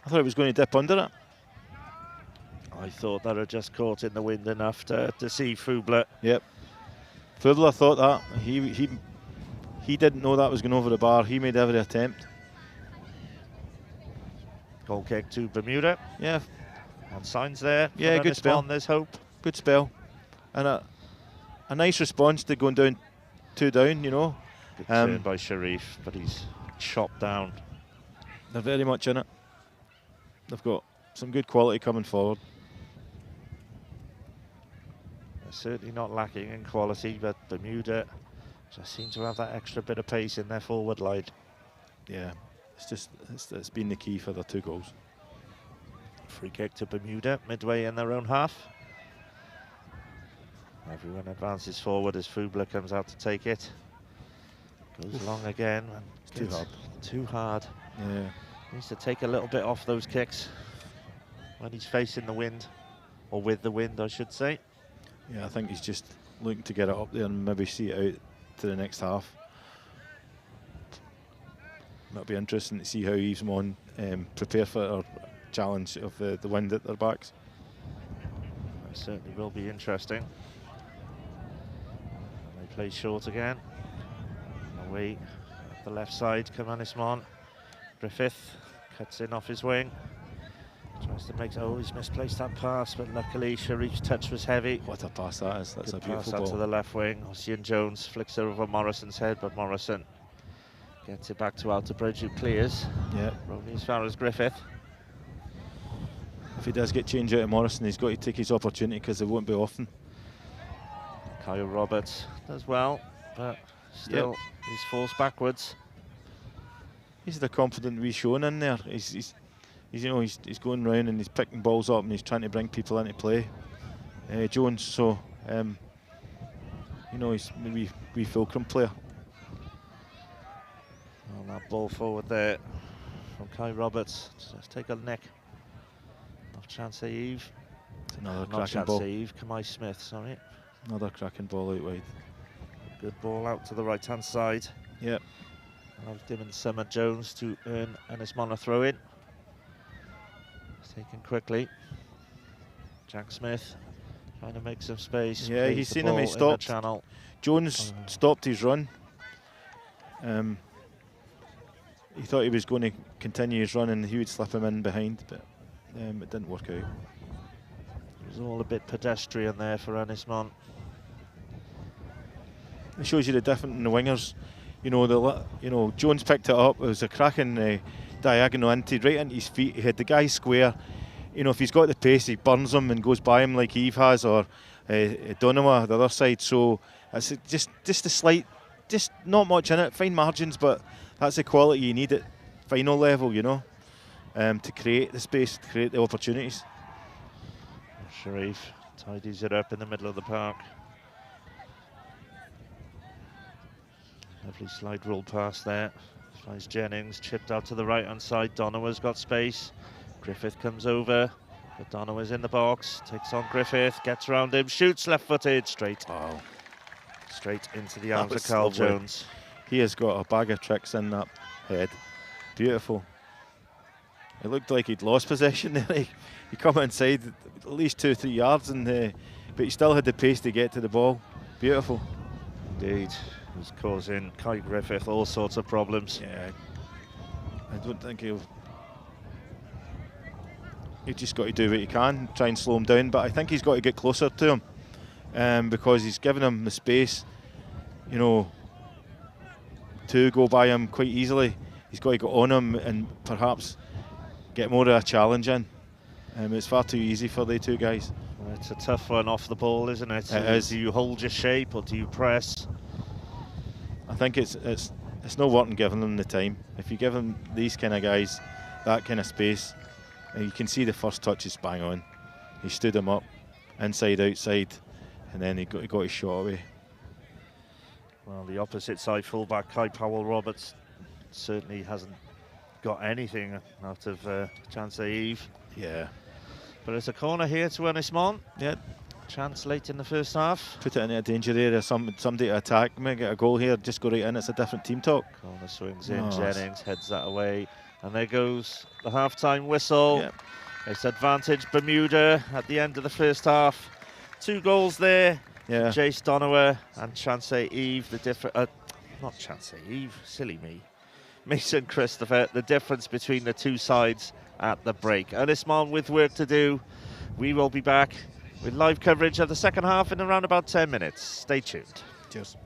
I thought it was going to dip under it. I thought that had just caught in the wind enough to see Fubler. Yep. Fubler thought that. He didn't know that was going over the bar. He made every attempt. Goal kick to Bermuda. Yeah. And signs there. Yeah, good spell. There's hope. Good spell. And a nice response to going down 2 down, you know. Good turn by Sharif, but he's chopped down. They're very much in it. They've got some good quality coming forward. They're certainly not lacking in quality, but Bermuda just seem to have that extra bit of pace in their forward line. Yeah, it's been the key for their 2 goals. Free kick to Bermuda, midway in their own half. Everyone advances forward as Fubler comes out to take it. Goes long again. And it's too hard. Too hard. Yeah. Needs to take a little bit off those kicks when he's facing the wind, or with the wind, I should say. Yeah, I think he's just looking to get it up there and maybe see it out to the next half. That'll be interesting to see how Ynys Môn prepare for our challenge of the wind at their backs. It certainly will be interesting. They play short again. Away at the left side, come Ynys Môn. Griffith cuts in off his wing. Tries to make, he's misplaced that pass, but luckily Sharif's touch was heavy. What a pass that is. That's good a beautiful pass ball. Out to the left wing. Ossian Jones flicks it over Morrison's head, but Morrison gets it back to Outer Bridge, who clears. Yeah. Rolling as far as Griffith. If he does get change out of Morrison, he's got to take his opportunity because it won't be often. Kyle Roberts does well, but still he's forced backwards. He's the confident wee showing in there. He's going round and he's picking balls up and he's trying to bring people into play. Jones, so he's a wee fulcrum player. Well, that ball forward there from Kai Roberts. Just take a neck. Off chance Eve. It's another Not cracking ball. Eve. Kamai Smith, sorry. Another cracking ball out wide. Good ball out to the right-hand side. Yep. Allowed him and Summer Jones to earn Ynys Môn a throw-in. Taken quickly. Jack Smith trying to make some space. Yeah, Plays he's the seen him. ball He in the stopped. channel. Jones stopped his run. He thought he was going to continue his run and he would slip him in behind, but it didn't work out. It was all a bit pedestrian there for Ynys Môn. It shows you the difference in the wingers. You know, Jones picked it up. It was a cracking diagonal right into his feet. He had the guy square. You know, if he's got the pace, he burns him and goes by him like Eve has, or Donowa the other side. So it's just a slight, just not much in it. Fine margins, but that's the quality you need at final level. You know, to create the space, to create the opportunities. Sharif tidies it up in the middle of the park. Lovely slide rule pass there. Flies Jennings, chipped out to the right-hand side. Donowa's got space. Griffith comes over, but Donowa's in the box. Takes on Griffith, gets around him, shoots left-footed, straight. Wow. Straight into the arms of was Carl lovely. Jones. He has got a bag of tricks in that head. Beautiful. It looked like he'd lost possession there. He come inside at least 2-3 yards, but he still had the pace to get to the ball. Beautiful. Indeed. It was causing Kai Griffith all sorts of problems. Yeah. I don't think he'll just got to do what he can, try and slow him down, but I think he's got to get closer to him because he's given him the space, you know, to go by him quite easily. He's got to go on him and perhaps get more of a challenge in. It's far too easy for the two guys. Well, it's a tough one off the ball, isn't it? It is. Do you hold your shape or do you press? I think it's no worth giving them the time. If you give them these kind of guys that kind of space, and you can see the first touch is bang on. He stood him up, inside, outside, and then he got his shot away. Well, the opposite side fullback, Kai Powell-Roberts, certainly hasn't got anything out of Chance Eve. Yeah. But it's a corner here to Ynys Môn. Yeah. Chance late in the first half. Put it in a danger area, somebody to attack, maybe get a goal here, just go right in, it's a different team talk. Corner swings in, Oh, Jennings heads that away. And there goes the half-time whistle. Yep. It's advantage Bermuda at the end of the first half. 2 goals there. Yeah. Jace Donowa and Chance Eve, the different, not Chance Eve, silly me. Mason Christopher, the difference between the two sides at the break. Ynys Môn with work to do. We will be back with live coverage of the second half in around about 10 minutes. Stay tuned. Cheers.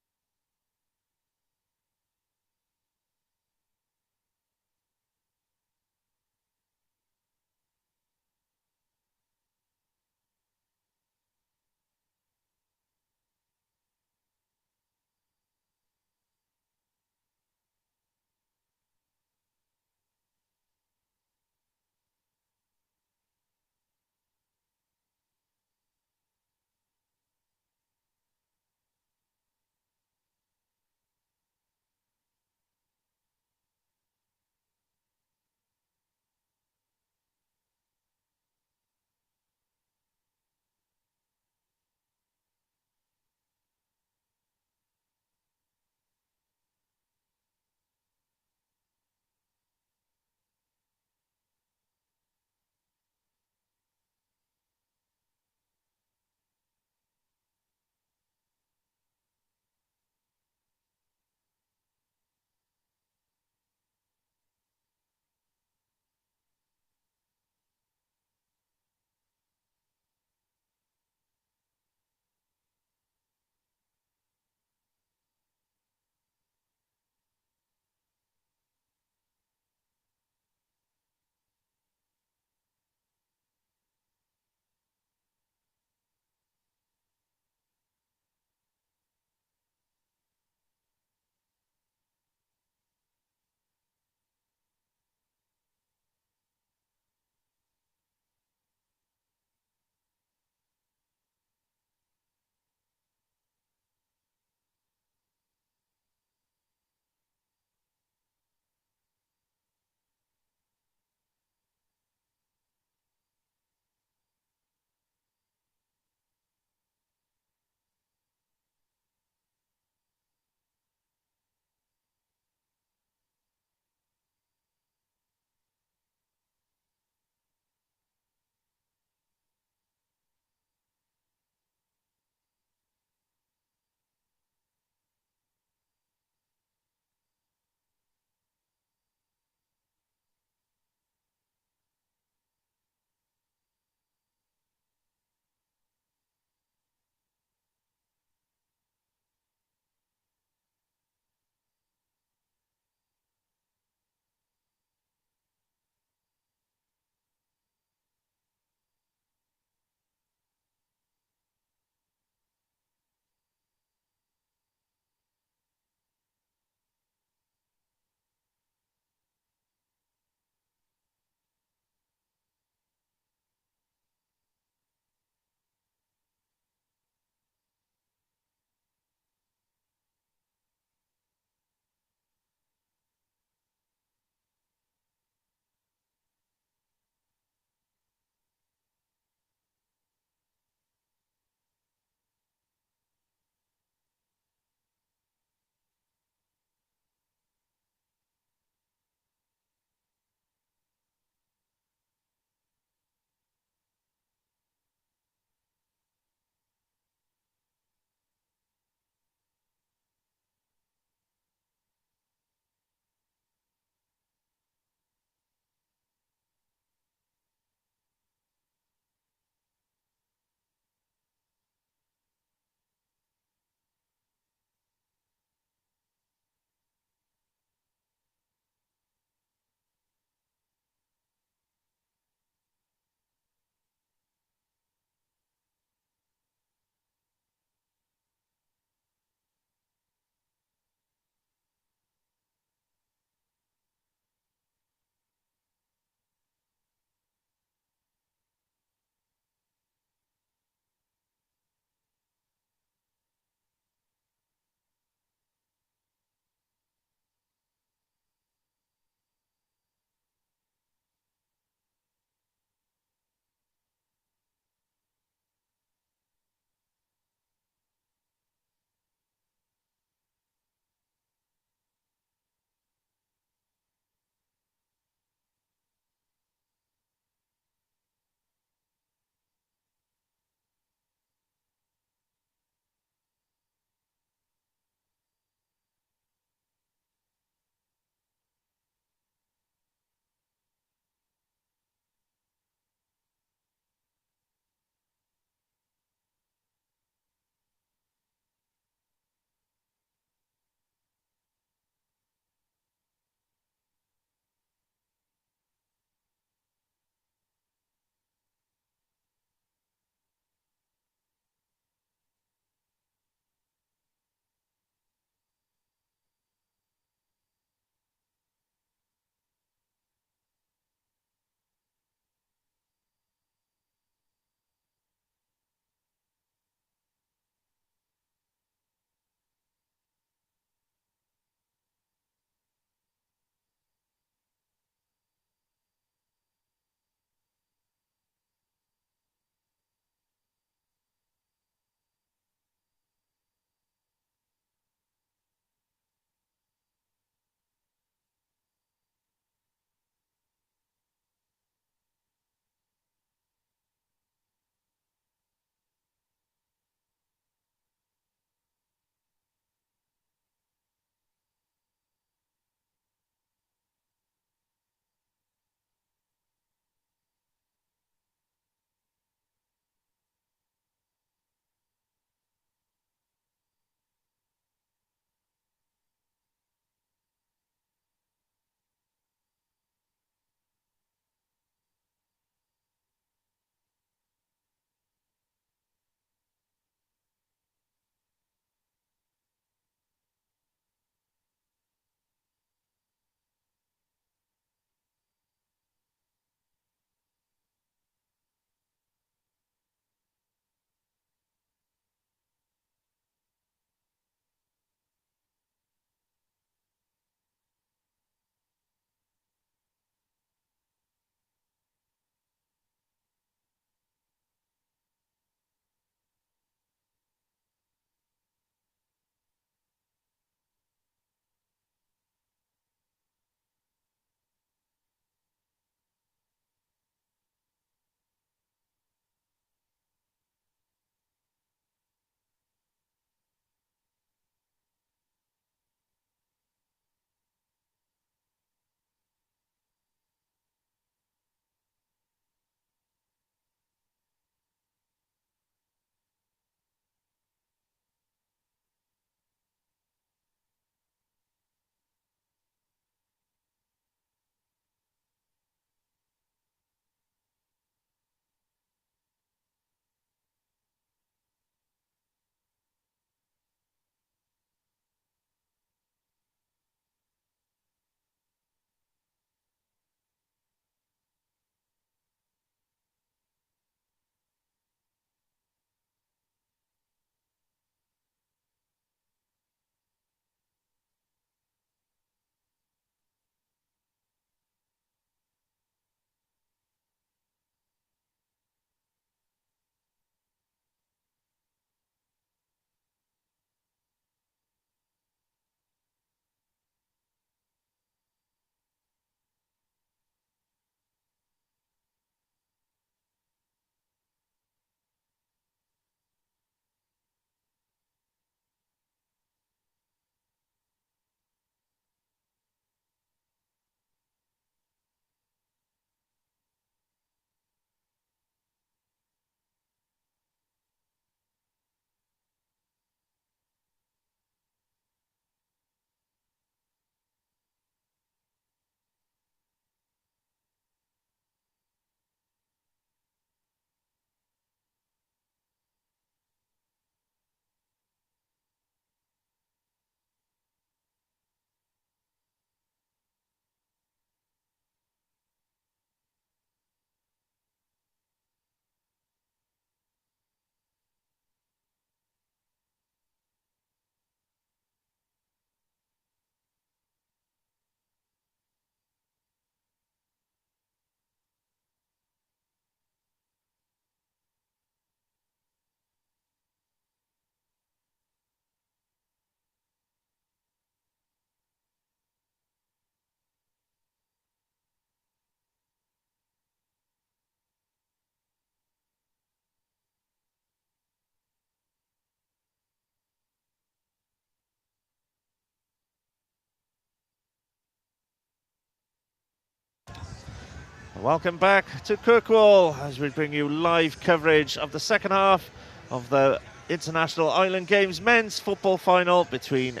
Welcome back to Kirkwall as we bring you live coverage of the second half of the International Island Games men's football final between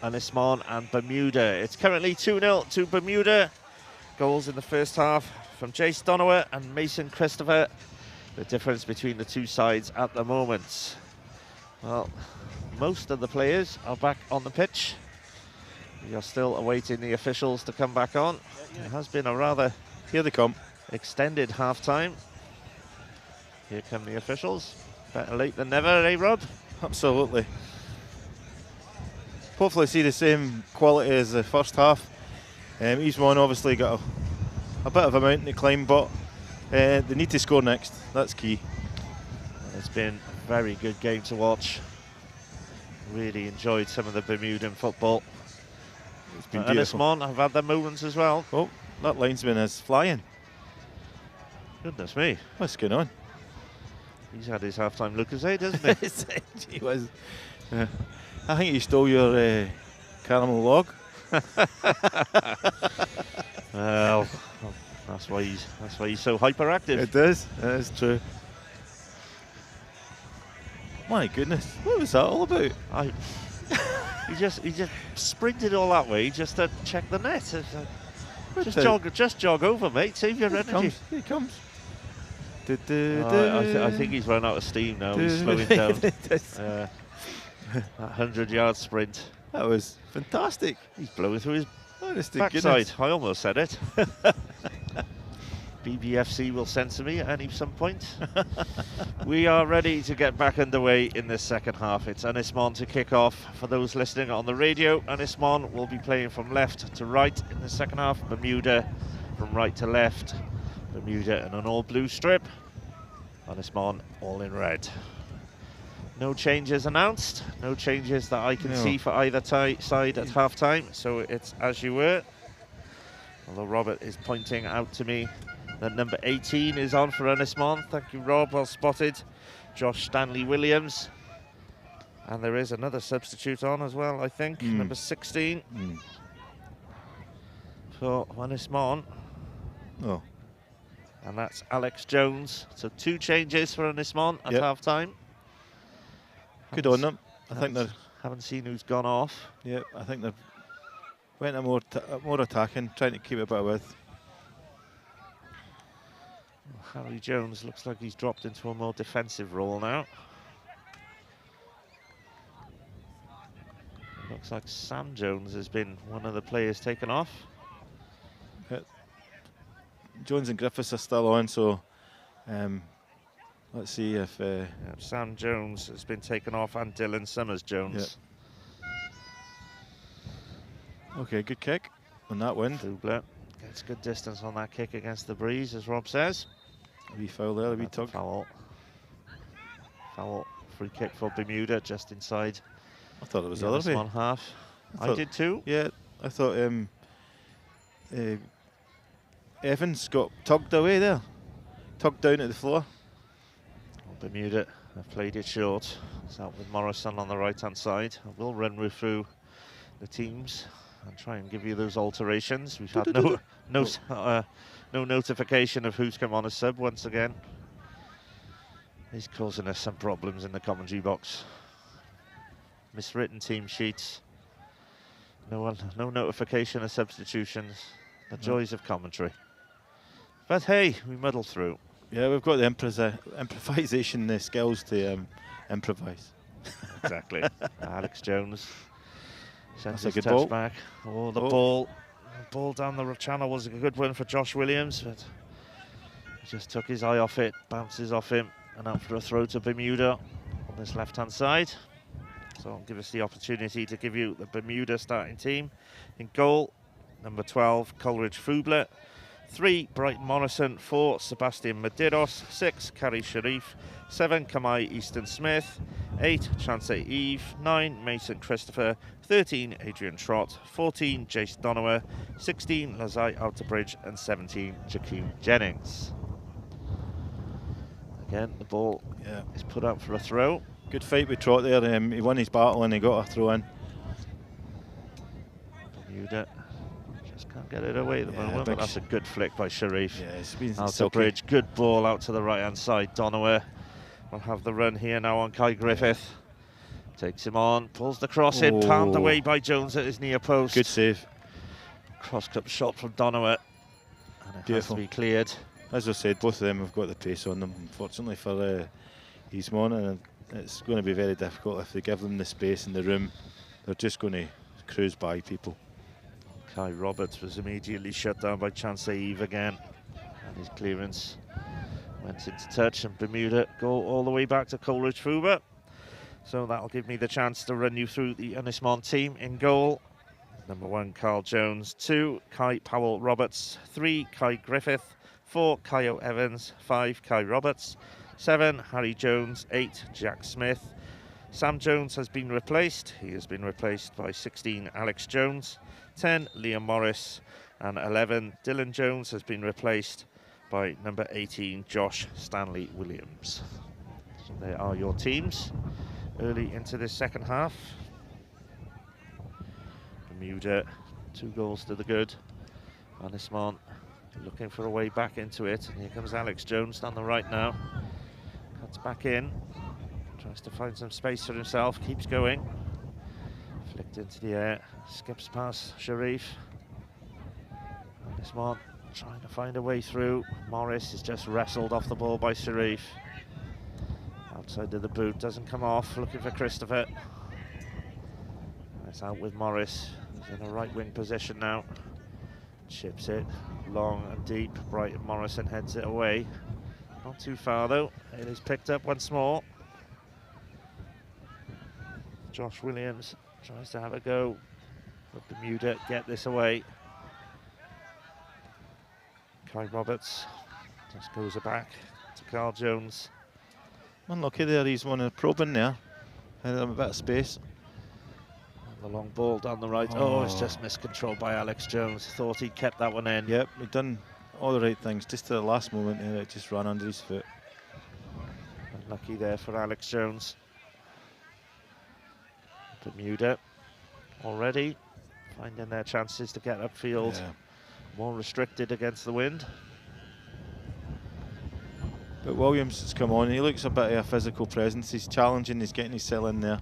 Ynys Môn and Bermuda. It's currently 2-0 to Bermuda. Goals in the first half from Jace Donowa and Mason Christopher. The difference between the two sides at the moment. Well, most of the players are back on the pitch. We are still awaiting the officials to come back on. It has been a rather Here they come. extended half-time. Here come the officials. Better late than never, eh, Rob? Absolutely. Hopefully see the same quality as the first half. Ynys Môn obviously got a bit of a mountain to climb, but they need to score next. That's key. It's been a very good game to watch. Really enjoyed some of the Bermudan football. It's been Ynys beautiful. Môn have had their moments as well. Oh, that linesman is flying. Goodness me. What's going on? He's had his half-time Lucozade, hasn't he? He was. I think he stole your caramel log. Well, that's why he's so hyperactive. It is. That is true. My goodness, what was that all about? He just sprinted all that way just to check the net. It's like, just jog over, mate. Save your energy. Here he comes. I think he's run out of steam now. He's slowing down. That 100-yard sprint. That was fantastic. He's blowing through his Honest to backside. goodness. I almost said it. BBFC will censor me at some point. We are ready to get back underway in this second half. It's Ynys Môn to kick off. For those listening on the radio, Ynys Môn will be playing from left to right in the second half. Bermuda from right to left. Bermuda in an all-blue strip. Ynys Môn all in red. No changes announced. No changes that I can see for either side at half-time. So it's as you were. Although Robert is pointing out to me that number 18 is on for Ynys Môn. Thank you, Rob. Well spotted. Josh Stanley-Williams. And there is another substitute on as well, I think. Number 16 for Ynys Môn. Oh. And that's Alex Jones. So 2 changes for Ynys Môn at half-time. Good on them. I think they haven't seen who's gone off. Yeah, I think they've went a more attacking, trying to keep it a bit of width. Harry Jones looks like he's dropped into a more defensive role now. Looks like Sam Jones has been one of the players taken off. Jones and Griffiths are still on, so let's see if Sam Jones has been taken off, and Dylan Summers-Jones. Okay, good kick on that wind. Fubler gets good distance on that kick against the breeze, as Rob says. A wee foul there, a wee tug. Foul. Free kick for Bermuda, just inside. I thought it was the the other way. One half. I did too. Yeah, I thought Evans got tugged away there, tugged down at the floor. Well, Bermuda have played it short. It's out with Morrison on the right-hand side. I will run through the teams and try and give you those alterations. We've had no notification of who's come on as sub once again. He's causing us some problems in the commentary box. Miswritten team sheets. No notification of substitutions. The joys of commentary. But hey, we muddle through. Yeah, we've got the improvisation skills to improvise. Exactly. Alex Jones sends That's his a good ball. back. Oh, the ball down the channel was a good one for Josh Williams, but he just took his eye off it, bounces off him, and out for a throw to Bermuda on this left-hand side. So I'll give us the opportunity to give you the Bermuda starting team. In goal, number 12, Coleridge Fubler. 3, Brighton Morrison. 4, Sebastian Medeiros. 6, Carrie Sharif. 7, Kamai Easton Smith. 8, Chancey Eve. 9, Mason Christopher. 13, Adrian Trott. 14, Jace Donowa. 16, Lazai Outerbridge. And 17, Jakeem Jennings. Again, the ball is put out for a throw. Good fight with Trott there. He won his battle and he got a throw in. Bermuda just Can't get it away at the moment, but that's a good flick by Sharif. Yeah, it's been out to Bridge, good ball out to the right-hand side. Donowa will have the run here now on Kai Griffith. Takes him on, pulls the cross in, palmed away by Jones at his near post. Good save. Cross-cup shot from Donowa, and it has to be cleared. As I said, both of them have got the pace on them, unfortunately for Ynys Môn, and it's going to be very difficult if they give them the space and the room. They're just going to cruise by people. Kai Roberts was immediately shut down by Chancey Eve again, and his clearance went into touch, and Bermuda go all the way back to Coleridge Fuba. So that'll give me the chance to run you through the Ynys Môn team. In goal, number 1, Carl Jones. 2, Kai Powell Roberts. 3, Kai Griffith. 4, Kyo Evans. 5, Kai Roberts. 7, Harry Jones. 8, Jack Smith. Sam Jones has been replaced. He has been replaced by 16, Alex Jones. 10, Liam Morris. And 11, Dylan Jones has been replaced by number 18, Josh Stanley Williams. So there are your teams early into this second half. Bermuda, 2 goals to the good. Ynys Môn looking for a way back into it. And here comes Alex Jones down the right now. Cuts back in. Tries to find some space for himself. Keeps going. Flicked into the air. Skips past Sharif. Ynys Môn trying to find a way through. Morris is just wrestled off the ball by Sharif. Outside of the boot, doesn't come off, looking for Christopher. It's out with Morris. He's in a right wing position now. Chips it long and deep. Brighton Morrison heads it away. Not too far though. It is picked up once more. Josh Williams tries to have a go, but Bermuda get this away. Kai Roberts just goes it back to Carl Jones. Unlucky there, he's one of probing there. Had a bit of space. And the long ball down the right. Oh, it's just miscontrolled by Alex Jones. Thought he kept that one in. Yep, he'd done all the right things. Just to the last moment there, it just ran under his foot. Unlucky there for Alex Jones. Bermuda already finding their chances to get upfield. Yeah. More restricted against the wind. But Williams has come on. He looks a bit of a physical presence. He's challenging. He's getting his cell in there.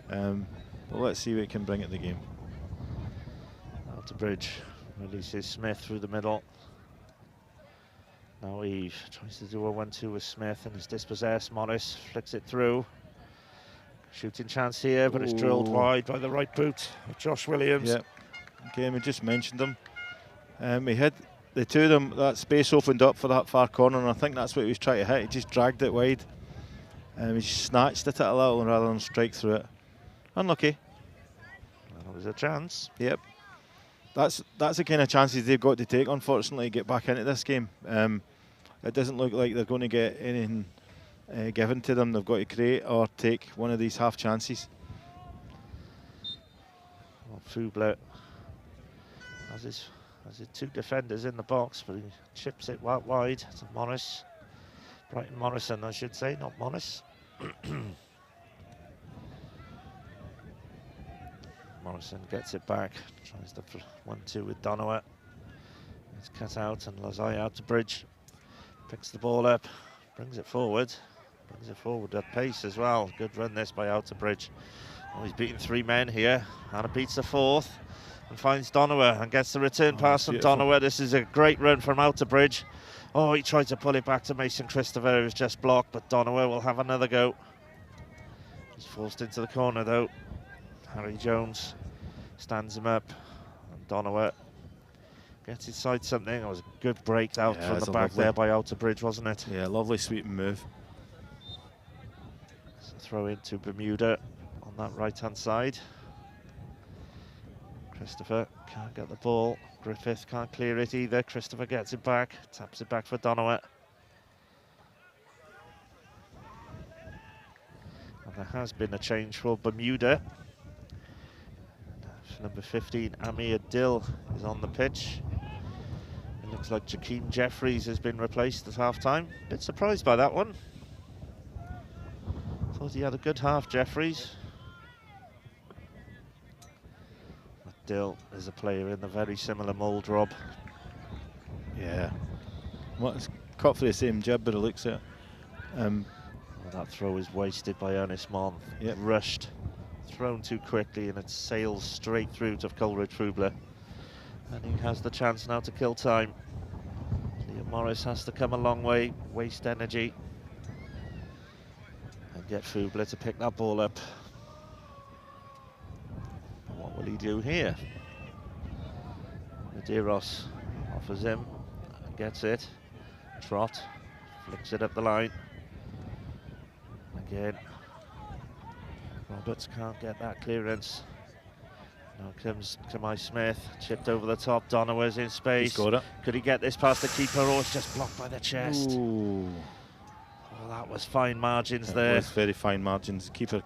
But let's see what he can bring at the game. Out to Bridge. Releases Smith through the middle. Now Eve tries to do a 1-2 with Smith and is dispossessed. Morris flicks it through. Shooting chance here, but it's drilled wide by the right boot of Josh Williams. Yep. Again, we just mentioned him. He had the two of them, that space opened up for that far corner, and I think that's what he was trying to hit. He just dragged it wide. He snatched at it a little rather than strike through it. Unlucky. That was a chance. Yep. That's the kind of chances they've got to take, unfortunately, to get back into this game. It doesn't look like they're going to get anything given to them. They've got to create or take one of these half chances. Well, Fubler has his 2 defenders in the box, but he chips it wide to Morris. Brighton Morrison, I should say, not Morris. Morrison gets it back, tries the 1-2 with Donowa. It's cut out, and Lazai out to Bridge. Picks the ball up, brings it forward at pace as well. Good run this by Outerbridge. Oh, he's beaten 3 men here, and it beats the 4th. And finds Donowa and gets the return pass from Donowa. This is a great run from Outerbridge. Oh, he tried to pull it back to Mason Christopher. It was just blocked, but Donowa will have another go. He's forced into the corner though. Harry Jones stands him up, and Donowa gets inside something. It was a good break out from the back there by Outerbridge, wasn't it? Yeah, lovely sweeping move. So throw into Bermuda on that right-hand side. Christopher can't get the ball. Griffith can't clear it either. Christopher gets it back, taps it back for Donowa. And there has been a change for Bermuda. Number 15, Amir Dill, is on the pitch. It looks like Jakeem Jeffries has been replaced at half-time. Bit surprised by that one. Thought he had a good half, Jeffries. But Dill is a player in the very similar mould, Rob. Yeah. What's cut for the same job, but it looks at. Well, that throw is wasted by Ynys Môn. Yep. Rushed, thrown too quickly, and it sails straight through to Coleridge-Frubler. And he has the chance now to kill time. Liam Morris has to come a long way, waste energy, and get Frubler to pick that ball up. And what will he do here? Medeiros offers him, and gets it. Trot, flicks it up the line. Again, Roberts can't get that clearance. Now comes Kamai Smith, chipped over the top. Donowa's in space. He scored it. Could he get this past the keeper, or it's just blocked by the chest? Ooh. Oh, that was fine margins there. It was very fine margins. Keeper.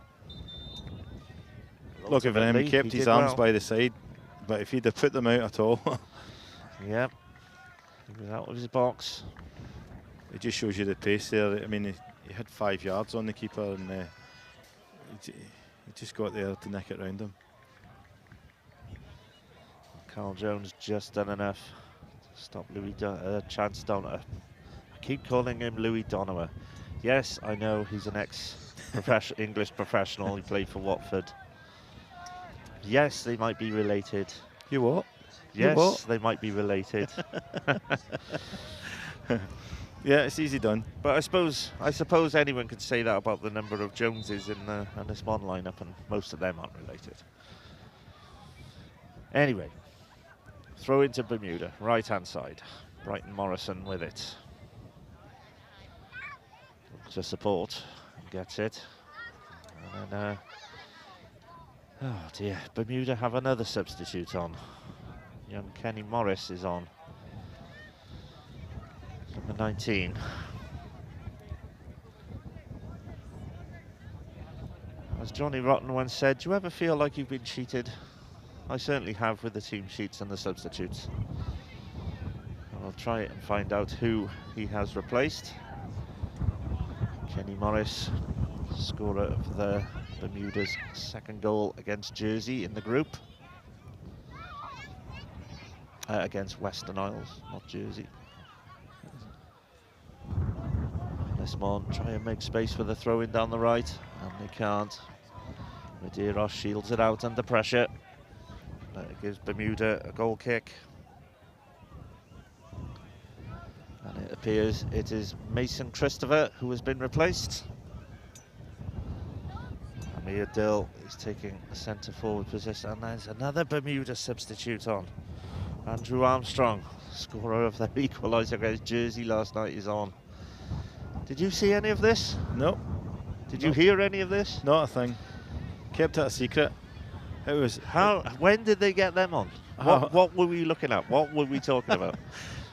Look at him, Ultimately, he kept his arms by the side, but if he'd have put them out at all. Yep, he was out of his box. It just shows you the pace there. I mean, he had 5 yards on the keeper, and he just got there to nick it round him. Carl Jones just done enough to stop Chance Donowa. I keep calling him Louis Donowa. Yes, I know he's an English professional. He played for Watford. Yes, they might be related. You what? Yes, you what? They might be related. Yeah, it's easy done. But I suppose anyone could say that about the number of Joneses in the Ynys Môn lineup, and most of them aren't related. Anyway, throw into Bermuda, right-hand side. Brighton Morrison with it. Looks to support, gets it. And then, oh dear, Bermuda have another substitute on. Young Kenny Morris is on. Number 19. As Johnny Rotten once said, do you ever feel like you've been cheated? I certainly have with the team sheets and the substitutes. I'll try and find out who he has replaced. Kenny Morris, scorer of the Bermuda's second goal against Jersey in the group. Against Western Isles, not Jersey. Ynys Môn try and make space for the throw-in down the right, and they can't. Medeiros shields it out under pressure. It gives Bermuda a goal kick. And it appears it is Mason Christopher who has been replaced. Amir Dill is taking a centre forward position, and there's another Bermuda substitute on. Andrew Armstrong, scorer of their equaliser against Jersey last night, is on. Did you see any of this? No. Did you hear any of this? Not a thing. Kept it a secret. It was. When did they get them on? What were we looking at? What were we talking about?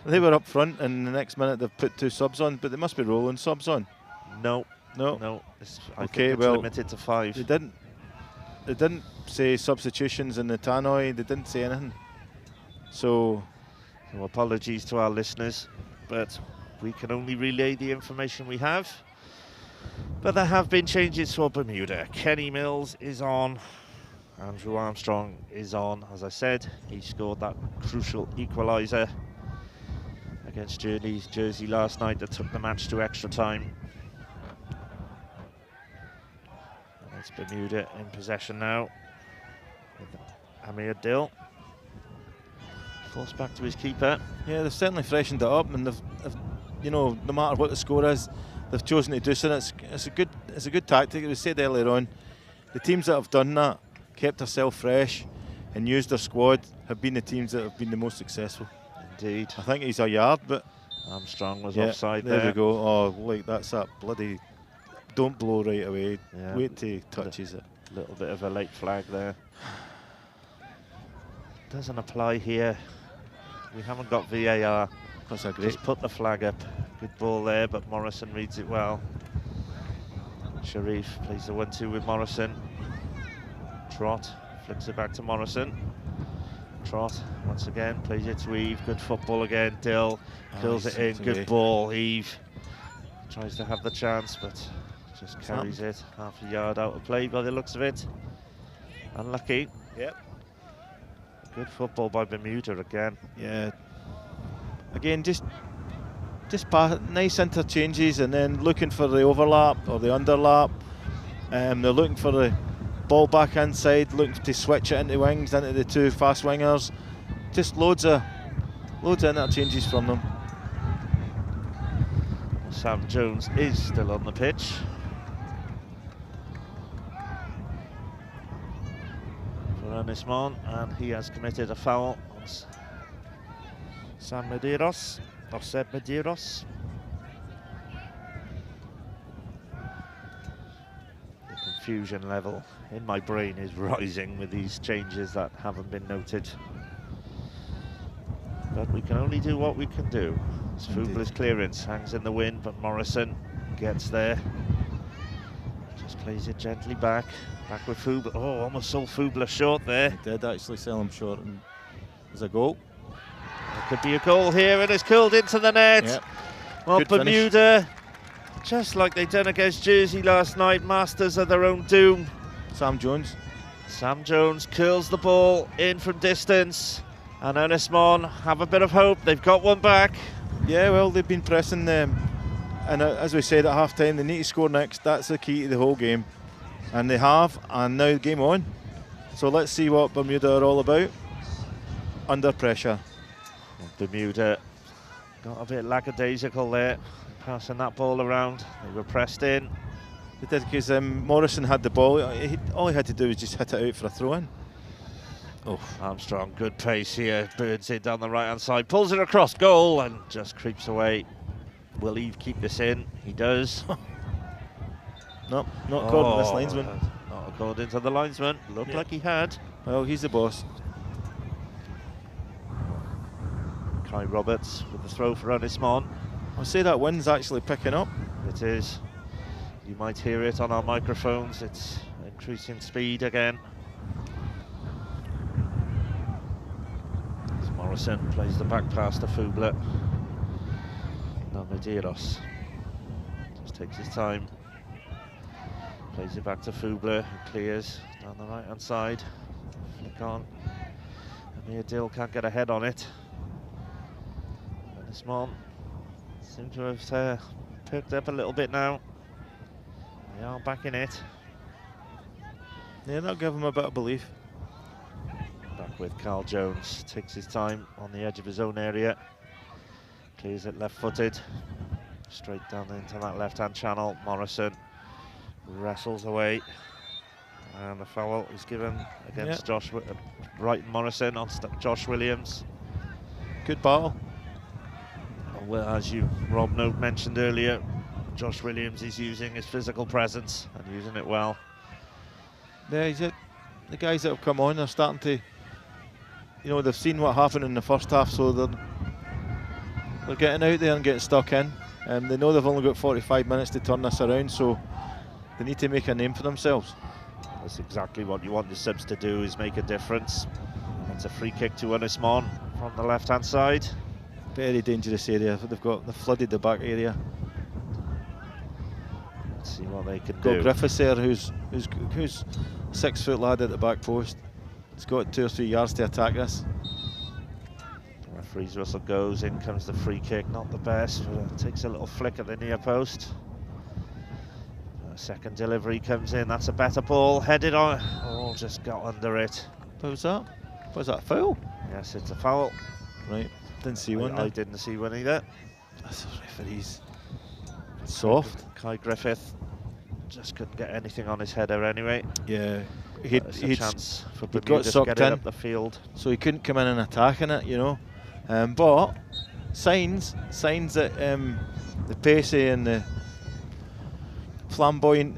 They were up front, and the next minute they've put 2 subs on, but they must be rolling subs on. No. No. I think it's limited to 5. They didn't say substitutions in the tannoy. They didn't say anything. So apologies to our listeners, but we can only relay the information we have. But there have been changes for Bermuda. Kenny Mills is on. Andrew Armstrong is on. As I said, he scored that crucial equaliser against Jersey last night that took the match to extra time. And it's Bermuda in possession now with Amir Dill. Forced back to his keeper. Yeah, they've certainly freshened it up, and they've no matter what the score is, they've chosen to do so. It's a good tactic. It was said earlier on, the teams that have done that, kept themselves fresh, and used their squad, have been the teams that have been the most successful. Indeed. I think he's a yard, but Armstrong was offside there. There we go. Oh, like that's that bloody. Don't blow right away. Yeah. Wait till he touches it. Little bit of a late flag there. Doesn't apply here. We haven't got VAR. That's a great. Just put the flag up. Good ball there, but Morrison reads it well. Sharif plays the 1-2 with Morrison. Trot flips it back to Morrison. Trot once again plays it to Eve. Good football again. Dill fills it in. Good ball. Eve tries to have the chance, but just carries it half a yard out of play by the looks of it. Unlucky. Yep. Good football by Bermuda again. Yeah. Again, just nice interchanges, and then looking for the overlap or the underlap. They're looking for the ball back inside, looking to switch it into wings, into the two fast wingers. Just loads of interchanges from them. Sam Jones is still on the pitch. For Ynys Môn, and he has committed a foul on Seb Medeiros. The confusion level in my brain is rising with these changes that haven't been noted. But we can only do what we can do. Fubler's clearance hangs in the wind, but Morrison gets there. Just plays it gently back with Fubler. Oh, almost sold Fubler short there. He did actually sell him short, and there's a goal. There could be a goal here, and it's curled into the net. Yep. Well, Good Bermuda, just like they done against Jersey last night, masters of their own doom. Sam Jones curls the ball in from distance, and Ynys Môn have a bit of hope. They've got one back. Yeah, well, they've been pressing them, and as we said at half-time, they need to score next. That's the key to the whole game, and they have, and now game on. So let's see what Bermuda are all about under pressure. Bermuda got a bit lackadaisical there, passing that ball around. They were pressed in. They did, because Morrison had the ball. All he had to do was just hit it out for a throw-in. Oh, Armstrong, good pace here. Birds it down the right-hand side, pulls it across goal and just creeps away. Will he keep this in? He does. Nope, not according to this linesman. Not according to the linesman. Looked like he had. Well, he's the boss. Kai Roberts with the throw for Ynys Môn. I'll say that wind's actually picking up. It is. You might hear it on our microphones. It's increasing speed again. Morrison plays the back pass to Fubler. Now Medeiros just takes his time. Plays it back to Fubler, who clears down the right-hand side. Flick on. Amir Dill can't get a head on it. Ynys Môn seem to have perked up a little bit now. They are back in it. Yeah, that'll give him a bit of belief. Back with Carl Jones, takes his time on the edge of his own area. Clears it left-footed, straight down into that left-hand channel. Morrison wrestles away, and the foul is given against Brighton Morrison on Josh Williams. Good battle. Well, as Rob Note mentioned earlier, Josh Williams is using his physical presence and using it well. Yeah, the guys that have come on are starting to, they've seen what happened in the first half, so they're getting out there and getting stuck in. They know they've only got 45 minutes to turn this around, so they need to make a name for themselves. That's exactly what you want the subs to do, is make a difference. It's a free kick to Ynys Môn from the left-hand side. Very dangerous area. They've flooded the back area. Let's see what they can do. Got Griffiths there, who's 6-foot lad at the back post. He's got 2 or 3 yards to attack this. The referee's whistle goes, in comes the free kick. Not the best, but it takes a little flick at the near post. Second delivery comes in, that's a better ball, headed on. Oh, just got under it. What was that? Was that a foul? Yes, it's a foul. Right, didn't see one. I didn't see one either. That's the referee's soft. Kai Griffith just couldn't get anything on his header anyway. Yeah, he'd a chance for got Bermuda to sucked get it in up the field. So he couldn't come in and attack in it, but signs that the pacey and the flamboyant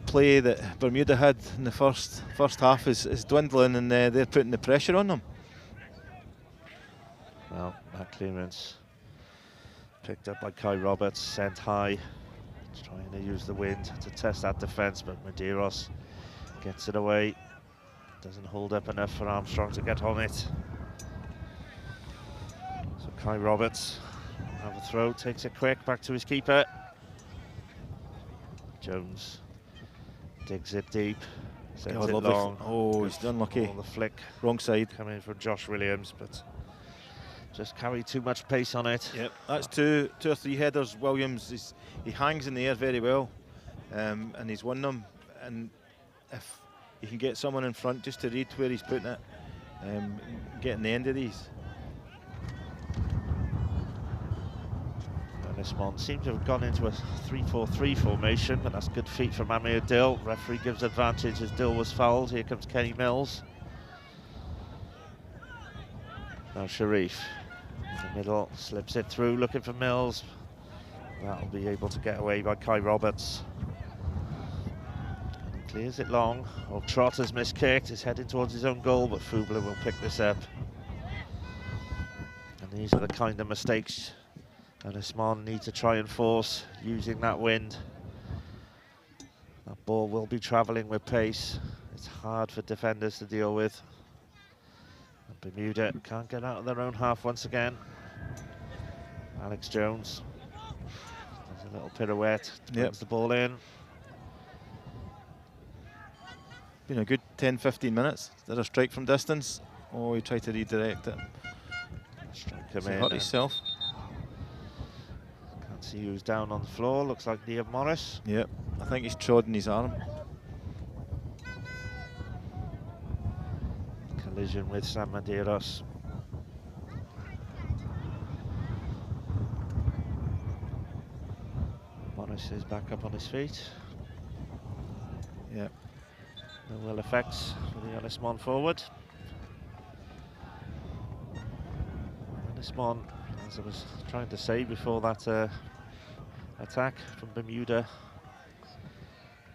play that Bermuda had in the first half is dwindling, and they're putting the pressure on them. Well, that clearance picked up by Kai Roberts, sent high, trying to use the wind to test that defence, but Medeiros gets it away. Doesn't hold up enough for Armstrong to get on it. So Kai Roberts will have a throw, takes it quick, back to his keeper. Jones digs it deep, Sends it long. Oh, he's unlucky. The flick Wrong side. coming from Josh Williams, but just carried too much pace on it. Yep, that's two or three headers. Williams, he hangs in the air very well, and he's won them. And if you can get someone in front just to read where he's putting it, getting the end of these. Ynys Môn seems to have gone into a 3-4-3 formation, but that's good feet from Amir Dill. Referee gives advantage as Dill was fouled. Here comes Kenny Mills. Now Sharif in the middle, slips it through, looking for Mills. That'll be able to get away by Kai Roberts. And he clears it long. Oh, Trott has miskicked. He's heading towards his own goal, but Fubler will pick this up. And these are the kind of mistakes Ynys Môn need to try and force using that wind. That ball will be travelling with pace. It's hard for defenders to deal with. And Bermuda can't get out of their own half once again. Alex Jones does a little pirouette, brings the ball in. Been a good 10-15 minutes. Did a strike from distance. Oh, he tried to redirect it. Strike him He in. hurt himself. Can't see who's down on the floor. Looks like Liam Morris. Yep, I think he's trodden his arm. Collision with Sam Medeiros. Morris is back up on his feet. Yep. No ill effects for the Ynys Môn forward. Ynys Môn, as I was trying to say before that attack from Bermuda,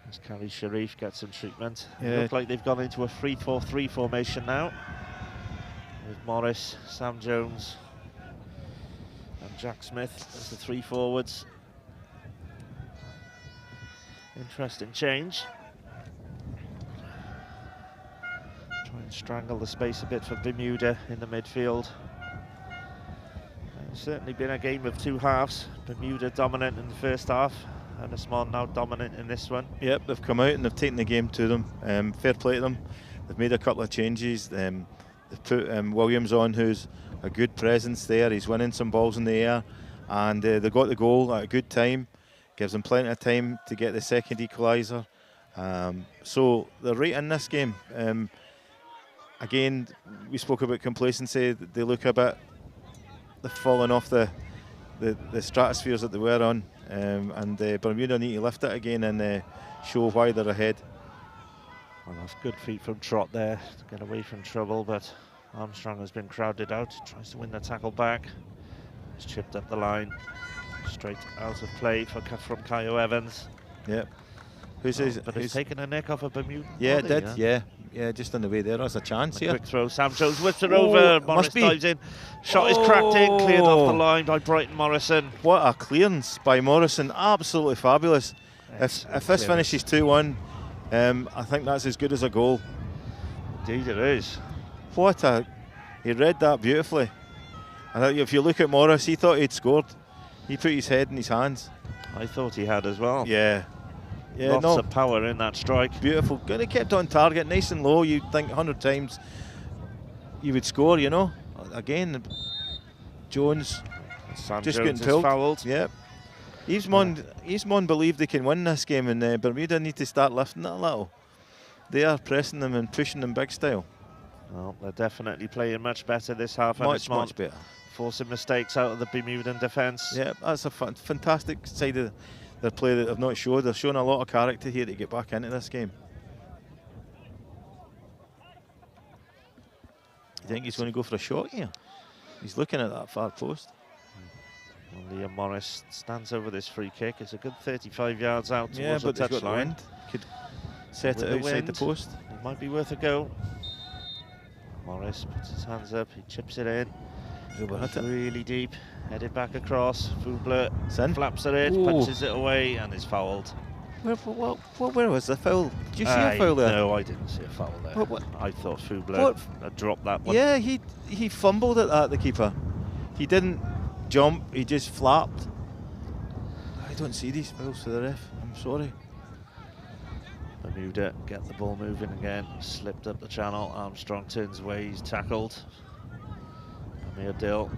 as Kali Sharif gets some treatment. It looks like they've gone into a 3-4-3 formation now, with Morris, Sam Jones and Jack Smith as the three forwards. Interesting change. Try and strangle the space a bit for Bermuda in the midfield. It's certainly been a game of two halves. Bermuda dominant in the first half, and Ynys Môn now dominant in this one. Yep, they've come out and they've taken the game to them. Fair play to them. They've made a couple of changes. They've put Williams on, who's a good presence there. He's winning some balls in the air, and they got the goal at a good time. Gives them plenty of time to get the second equaliser. So they're right in this game. Again, we spoke about complacency. They look a bit, they've fallen off the stratospheres that they were on, and Bermuda need to lift it again and show why they're ahead. Well, that's good feet from Trott there to get away from trouble, but Armstrong has been crowded out. Tries to win the tackle back. He's chipped up the line. Straight out of play from Kaio Evans. Yep. But he's taken a nick off a Bermuda. Yeah, it did. Yeah, just on the way there. There's a chance here. Quick throw. Sam Jones whips it over. Morris dives in. Shot is cracked in. Cleared off the line by Brighton Morrison. What a clearance by Morrison. Absolutely fabulous. If this finishes 2-1, I think that's as good as a goal. Indeed it is. He read that beautifully. And if you look at Morris, he thought he'd scored. He put his head in his hands. I thought he had as well. Yeah. Lots of power in that strike. Beautiful. Good. He kept on target, nice and low. You'd think 100 times you would score, you know. Again, Jones Sam just Jones getting is fouled. Yep. Ynys Môn believe they can win this game, and Bermuda need to start lifting it a little. They are pressing them and pushing them big style. Well, they're definitely playing much better this half. Much better. Forcing mistakes out of the Bermudan defence. Yeah, that's a fantastic side of their play that they've not showed. They're showing a lot of character here to get back into this game. You think he's going to go for a shot here? He's looking at that far post. Well, Liam Morris stands over this free kick. It's a good 35 yards out towards the touchline. Could set it outside the post. It might be worth a go. Morris puts his hands up. He chips it in. It's really deep, headed back across. Fubler flaps at it, punches it away, and is fouled. Where was the foul? Did you see a foul there? No, I didn't see a foul there. I thought Fubler had dropped that one. Yeah, he fumbled at the keeper. He didn't jump, he just flapped. I don't see these fouls for the ref, I'm sorry. Bermuda get the ball moving again. Slipped up the channel. Armstrong turns away. He's tackled. Amir Dill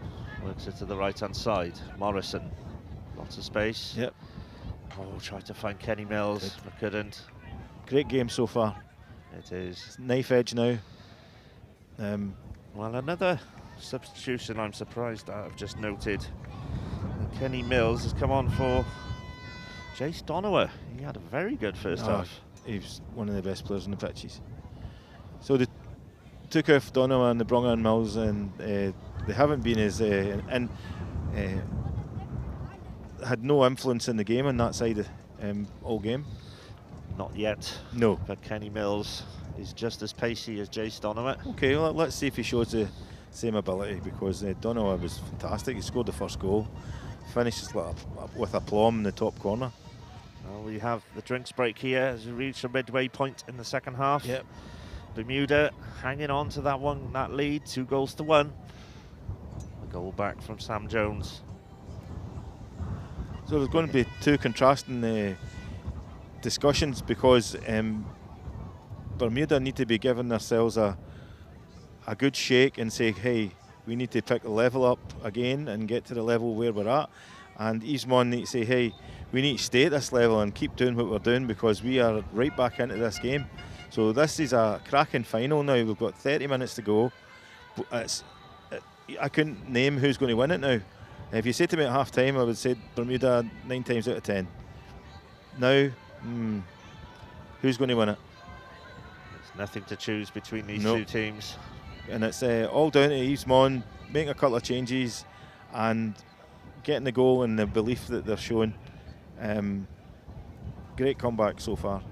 works it to the right-hand side. Morrison, lots of space. Yep. Oh, tried to find Kenny Mills, but couldn't. Great game so far. It is. It's knife edge now. Well, another substitution I'm surprised at. I've just noted. Kenny Mills has come on for Jace Donowa. He had a very good first half. He was one of the best players on the pitches. So they took off Donowa and they brought on Mills, and they haven't been as had no influence in the game on that side all game. Not yet. No. But Kenny Mills is just as pacey as Jace Donowa. Okay, well, let's see if he shows the same ability, because Donowa was fantastic. He scored the first goal, finishes with aplomb in the top corner. Well, we have the drinks break here as we reach a midway point in the second half. Yep. Bermuda hanging on to that lead, 2-1. A goal back from Sam Jones. So there's going to be two contrasting discussions, because Bermuda need to be giving themselves a good shake and say, hey, we need to pick the level up again and get to the level where we're at. And Ynys Môn need to say, hey, we need to stay at this level and keep doing what we're doing, because we are right back into this game. So this is a cracking final now. We've got 30 minutes to go. I couldn't name who's going to win it now. If you say to me at half time, I would say Bermuda 9 times out of 10. Now, who's going to win it? There's nothing to choose between these two teams. And it's all down to Ynys Môn making a couple of changes and getting the goal and the belief that they're showing. Great comeback so far.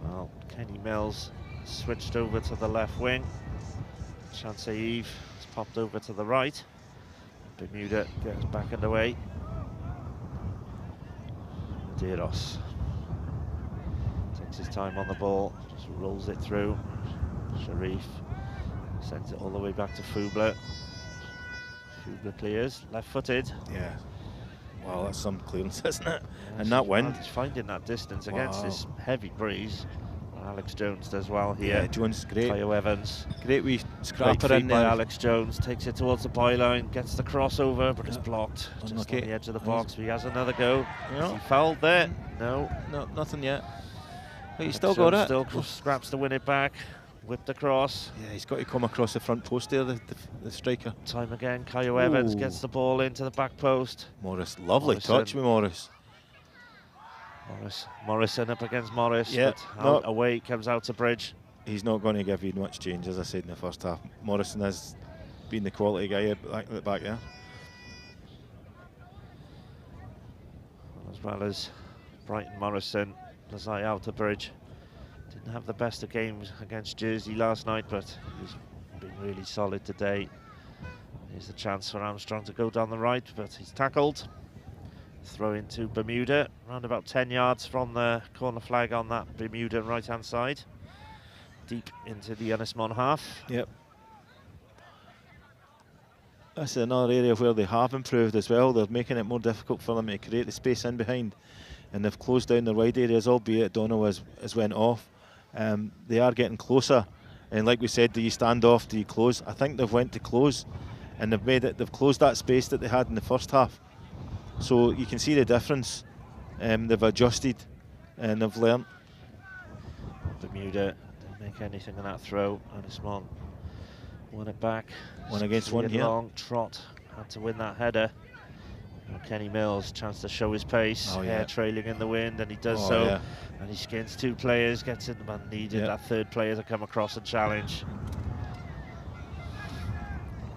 Well, Kenny Mills switched over to the left wing. Chance Eve has popped over to the right. Bermuda gets back underway. Medeiros takes his time on the ball, just rolls it through. Sharif sends it all the way back to Fubler. Fubler clears, left-footed. Yeah. Wow, that's some clearance, isn't it? Yeah, and that wind. He's finding that distance against this heavy breeze. Alex Jones does well here. Yeah, Jones great. Kyo Evans. Great wee scrapper Right in by there. Alex Jones, takes it towards the byline, gets the crossover, but it's blocked just on the edge of the box. He has another go. Yeah. He fouled there. No, nothing yet. But he's Alex still got Jones it. Still scraps to win it back. Whipped across. Yeah, he's got to come across the front post there, the striker. Time again, Kyo Evans gets the ball into the back post. Morris, lovely touch with Morris. Morrison up against Morris. Yeah, but away comes out to Bridge. He's not going to give you much change, as I said in the first half. Morrison has been the quality guy at the back there. As well as Brighton Morrison, Lazai out to Bridge. Didn't have the best of games against Jersey last night, but he's been really solid today. Here's a chance for Armstrong to go down the right, but he's tackled. Throw into Bermuda, around about 10 yards from the corner flag on that Bermuda right-hand side. Deep into the Ynys Môn half. Yep. That's another area where they have improved as well. They're making it more difficult for them to create the space in behind. And they've closed down their wide areas, albeit Donowa has went off. They are getting closer. And like we said, do you stand off, do you close? I think they've went to close, and they've closed that space that they had in the first half. So you can see the difference. They've adjusted and they've learnt. Bermuda didn't make anything in that throw. Ynys Môn won it back. 1 against 1 here. Long trot, had to win that header. And Kenny Mills, chance to show his pace. Hair trailing in the wind, and he does so. Yeah. And he skins 2 players, gets in the man needed that third player to come across and challenge.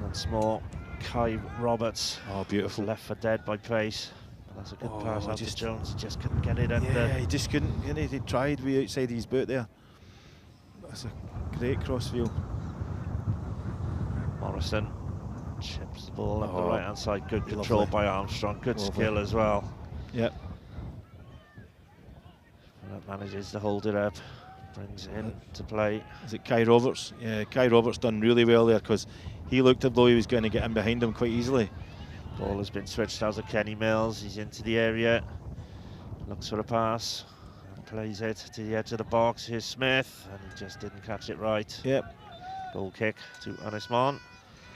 Once more, Kai Roberts. Oh, beautiful. Left for dead by pace. That's a good pass out to Jones. He just couldn't get it under. Yeah, he just couldn't. He tried way outside his boot there. That's a great crossfield. Morrison chips the ball up the right-hand side. Good control by Armstrong. Good skill as well. Yep. Manages to hold it up. Brings it in to play. Is it Kai Roberts? Yeah, Kai Roberts done really well there, because he looked as though he was going to get in behind him quite easily. Ball has been switched out of Kenny Mills. He's into the area. Looks for a pass. Plays it to the edge of the box. Here's Smith, and he just didn't catch it right. Yep. Goal kick to Ynys Môn.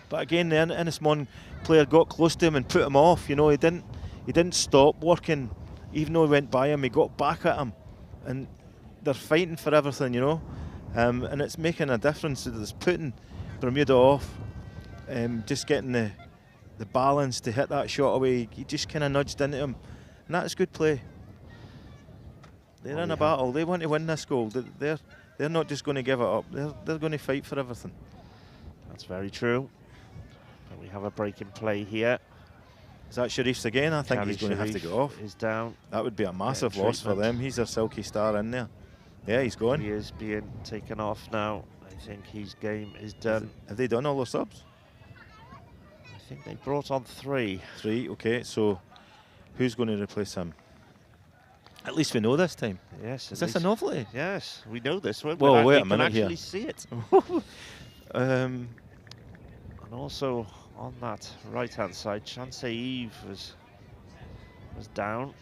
But again, the Ynys Môn player got close to him and put him off. You know, he didn't stop working, even though he went by him. He got back at him, and they're fighting for everything. You know, and it's making a difference. It's putting Bermuda off, just getting the balance to hit that shot away. He just kind of nudged into him, and that's good play. They're in a battle. They want to win this goal. They're not just going to give it up. They're going to fight for everything. That's very true. But we have a break in play here. Is that Sharif's again? I think he's going to have to go off. He's down. That would be a massive loss for them. He's their silky star in there. Yeah, he's gone. He is being taken off now. I think his game is done. Have they done all the subs? I think they brought on 3. 3, okay. So who's going to replace him? At least we know this time. Yes. Is this a novelty? Yes, we know this. Well, wait a minute here. We can actually see it. And also on that right-hand side, Chance Eve was down.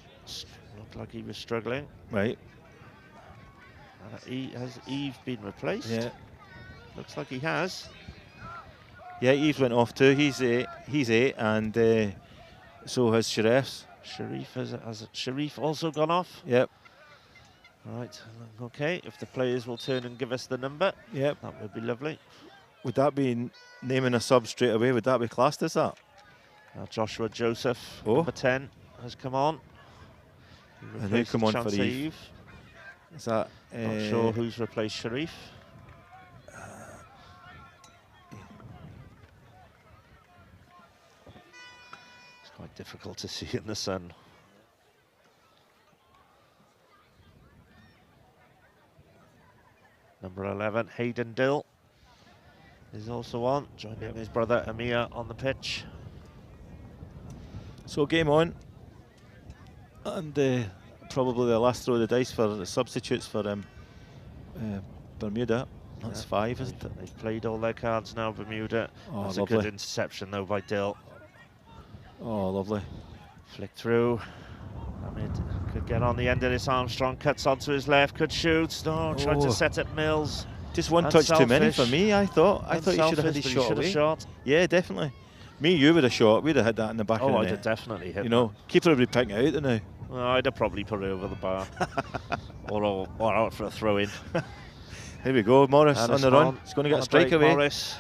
Looked like he was struggling. Right. Has Eve been replaced? Yeah. Looks like he has. Yeah, Eve went off too. He's 8, and so has Sharif's. Has Sharif also gone off? Yep. Right, okay. If the players will turn and give us the number, yep, that would be lovely. Would that be naming a sub straight away? Would that be classed as that? Now Joshua Joseph, number 10, has come on. And who come on for Eve? Is that? Not sure who's replaced Sharif. Quite difficult to see in the sun. Number 11, Hayden Dill, is also on, joining his brother Amir on the pitch. So game on, and probably the last throw of the dice for the substitutes for Bermuda. That's 5, isn't it? They've played all their cards now, Bermuda. Oh, that's lovely. A good interception though by Dill. Oh, lovely. Flick through. Ahmed could get on the end of this. Armstrong cuts onto his left, could shoot. No, tried to set up Mills. Just one touch too many for me, I thought. I thought he should have had his shot away. Shot. Yeah, definitely. Me, you would have shot. We'd have hit that in the back of the net. I'd have definitely hit. You know, keeper would be picking it out now. Well, I'd have probably put it over the bar, or out for a throw in. Here we go, Morris on the run. He's going to get a strike away. Morris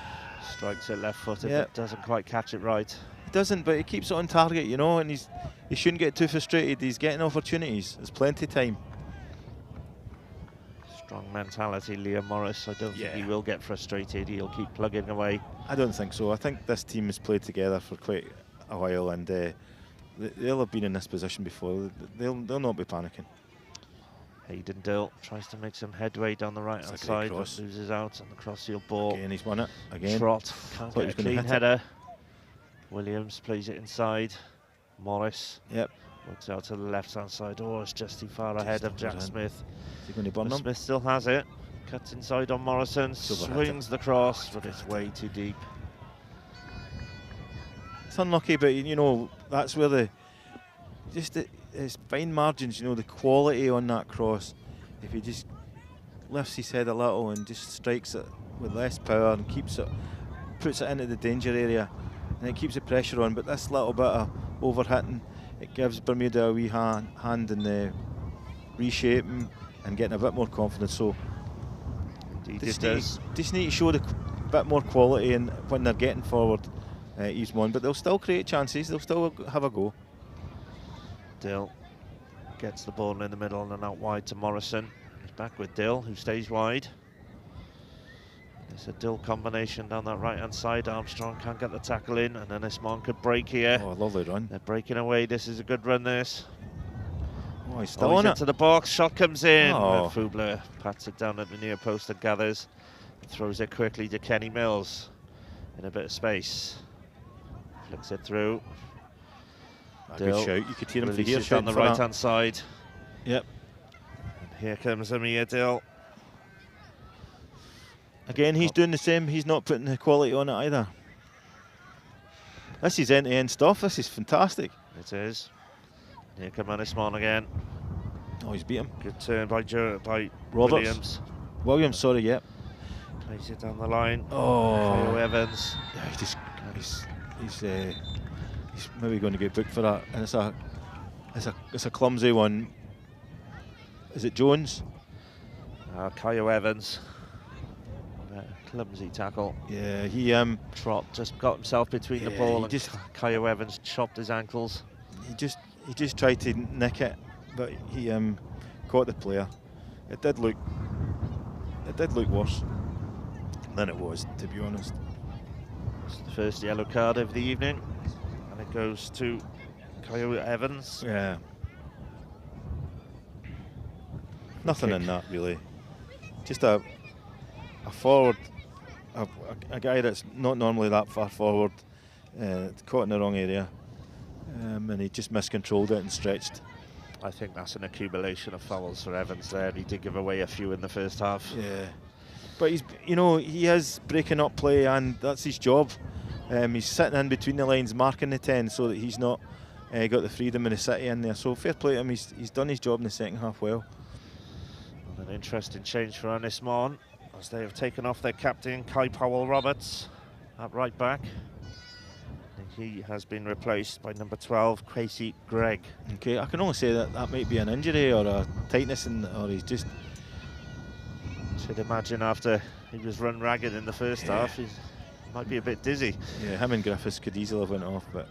strikes it left-footed, but doesn't quite catch it right. He doesn't, but he keeps it on target, you know, and he shouldn't get too frustrated. He's getting opportunities. There's plenty of time. Strong mentality, Liam Morris. I don't think he will get frustrated. He'll keep plugging away. I don't think so. I think this team has played together for quite a while, and they'll have been in this position before. They'll not be panicking. Hayden Dill tries to make some headway down the right-hand side, but loses out on the cross-field ball. Again, he's won it. Again. Trott can't get a clean header. Williams plays it inside. Morris works out to the left-hand side. Oh, it's just too far ahead of Jack Smith. Is he going to burn them? Smith still has it. Cuts inside on Morrison. Swings the cross, but it's way too deep. It's unlucky, but you know that's where it's fine margins. You know, the quality on that cross. If he just lifts his head a little and just strikes it with less power and puts it into the danger area, and it keeps the pressure on. But this little bit of overhitting, it gives Bermuda a wee hand in the reshaping and getting a bit more confidence. So just need to show the bit more quality in when they're getting forward, Ynys Môn, but they'll still create chances. They'll still have a go. Dill gets the ball in the middle and out wide to Morrison. He's back with Dill, who stays wide. It's a Dill combination down that right-hand side. Armstrong can't get the tackle in, and then Ynys Môn could break here. Oh, lovely run. They're breaking away. This is a good run, this. Oh, he's still on it. Into the box. Shot comes in. Oh. Fubler pats it down at the near post and gathers. Throws it quickly to Kenny Mills in a bit of space. Flicks it through. Good shout. You could hear him from here on the right-hand side. Yep. And here comes Amir Dill. Again, he's doing the same. He's not putting the quality on it either. This is end-to-end stuff. This is fantastic. It is. Here comes Ynys Môn again. Oh, he's beat him. Good turn by Roberts. Williams, sorry, yeah. Plays it down the line. Oh, Kyle Evans. Yeah, he's maybe going to get booked for that, and it's a clumsy one. Is it Jones? Kyle Evans. Clumsy tackle. Yeah, he Trott just got himself between the ball, and Kyle Evans chopped his ankles. He just tried to nick it, but he caught the player. It did look worse than it was, to be honest. It's the first yellow card of the evening, and it goes to Kyle Evans. Yeah. Nothing in that really. Just a forward, a guy that's not normally that far forward, caught in the wrong area, and he just miscontrolled it and stretched. I think that's an accumulation of fouls for Evans there. He did give away a few in the first half. Yeah, but he is breaking up play, and that's his job. He's sitting in between the lines, marking the 10, so that he's not got the freedom of the city in there. So fair play to him. He's done his job in the second half well. An interesting change for Ynys Môn, as they have taken off their captain Kai Powell-Roberts at right back. He has been replaced by number 12, Casey Gregg. Okay, I can only say that might be an injury or a tightness, or he's just... Should imagine after he was run ragged in the first half, he might be a bit dizzy. Yeah, him and Griffiths could easily have went off, but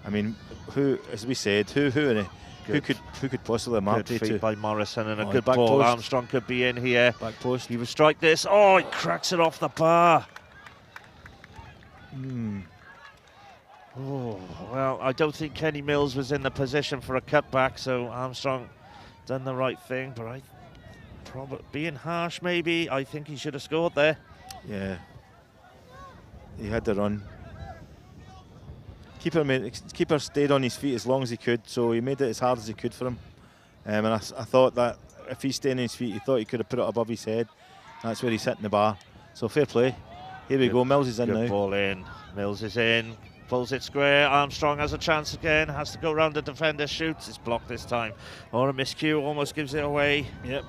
I mean, as we said, who could possibly mark good feet by Morrison, and a good back ball. post. Armstrong could be in here. Back post. He will strike this. Oh, he cracks it off the bar. Oh, well, I don't think Kenny Mills was in the position for a cutback, so Armstrong done the right thing, but probably being harsh maybe, I think he should have scored there. Yeah. He had the run. Keeper stayed on his feet as long as he could, so he made it as hard as he could for him. And I thought that if he's staying on his feet, he thought he could have put it above his head. That's where he's hitting the bar. So fair play. Here we go. Mills is in now. Good ball in. Mills is in. Pulls it square. Armstrong has a chance again. Has to go round the defender. Shoots. It's blocked this time. Or a miscue. Almost gives it away. Yep.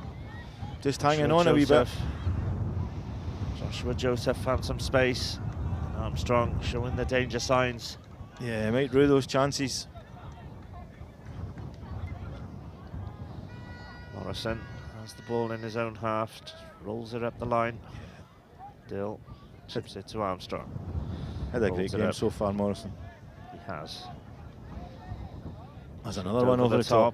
Just hanging on a wee bit. Joshua Joseph found some space. And Armstrong showing the danger signs. Yeah, he might rue those chances. Morrison has the ball in his own half. Rolls it up the line. Dill chips it to Armstrong. Had a great game so far, Morrison. He has. There's another one over the top.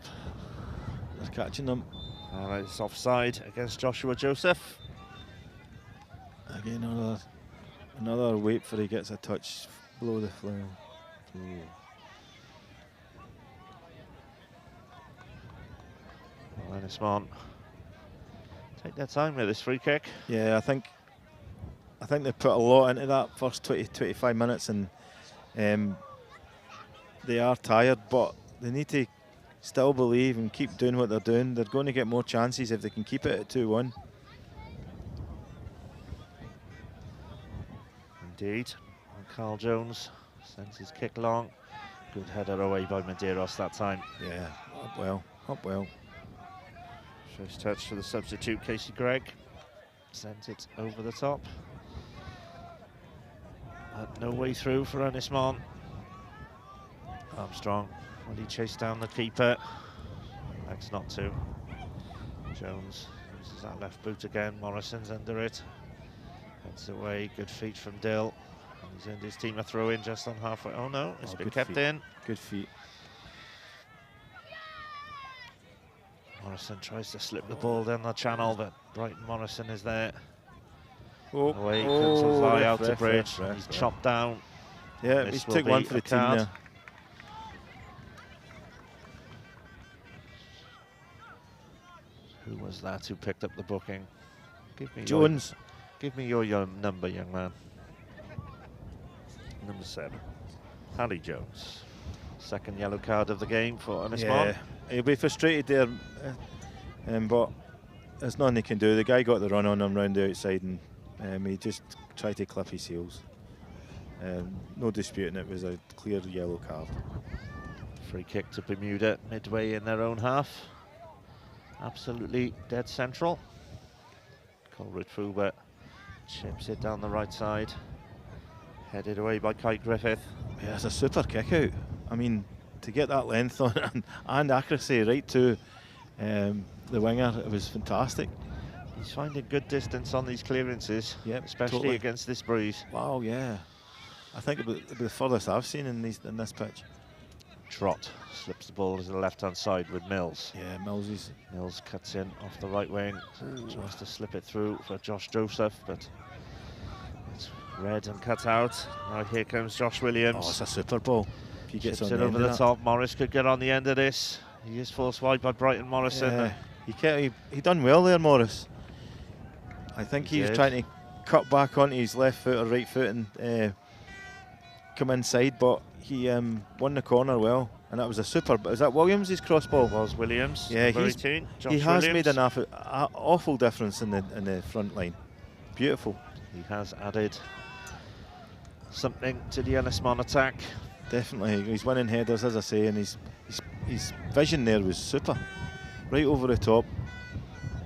They're catching them. And it's offside against Joshua Joseph. Again, another wait for he gets a touch below the flail. Well, Ynys Môn take their time with this free kick. Yeah, I think they put a lot into that first 20-25 minutes, and they are tired, but they need to still believe and keep doing what they're doing. They're going to get more chances if they can keep it at 2-1. Indeed. And Carl Jones sends his kick long. Good header away by Medeiros that time. Yeah, up well. First touch for the substitute, Casey Gregg. Sends it over the top. No way through for Ynys Môn. Armstrong, will he chase down the keeper? Next not to. Jones uses that left boot again. Morrison's under it. Heads away, good feet from Dill. And he's earned his team a throw in just on halfway. Oh no, it's been kept in. Good feet. Morrison tries to slip the ball down the channel, but Brighton Morrison is there. Oh, away, comes a fly out to Bridge. He's chopped down. Yeah, he's took one for the team there. Who was that who picked up the booking? Give me Jones. Give me your number, young man. Number 7. Harry Jones. Second yellow card of the game for Ynys Môn. He'll be frustrated there, but there's nothing he can do. The guy got the run on him round the outside, and he just tried to clip his heels. No disputing it was a clear yellow card. Free kick to Bermuda midway in their own half. absolutely dead central. Coleridge Fuller chips it down the right side. Headed away by Kai Griffith. Yeah, it's a super kick out. I mean, to get that length on it and accuracy right to the winger, it was fantastic. He's finding good distance on these clearances, Yep, especially totally. against this breeze. Wow, yeah. I think it'll be the furthest I've seen in this pitch. Trott slips the ball to the left-hand side with Mills. Yeah, Millsy's. Mills cuts in off the right wing, tries to slip it through for Josh Joseph, but it's read and cut out. Now here comes Josh Williams. Oh, it's a super ball. If he gets Chips on it the over end the of top. Morris could get on the end of this. He is forced wide by Brighton Morrison. Yeah. He done well there, Morris. I think he was trying to cut back onto his left foot or right foot and come inside, but he won the corner well, and that was a super. Was that Williams' cross ball? It was Williams. Yeah, he has made an awful difference in the front line. Beautiful. He has added something to the Ynys Môn attack. Definitely, he's winning headers, as I say, and his vision there was super. Right over the top.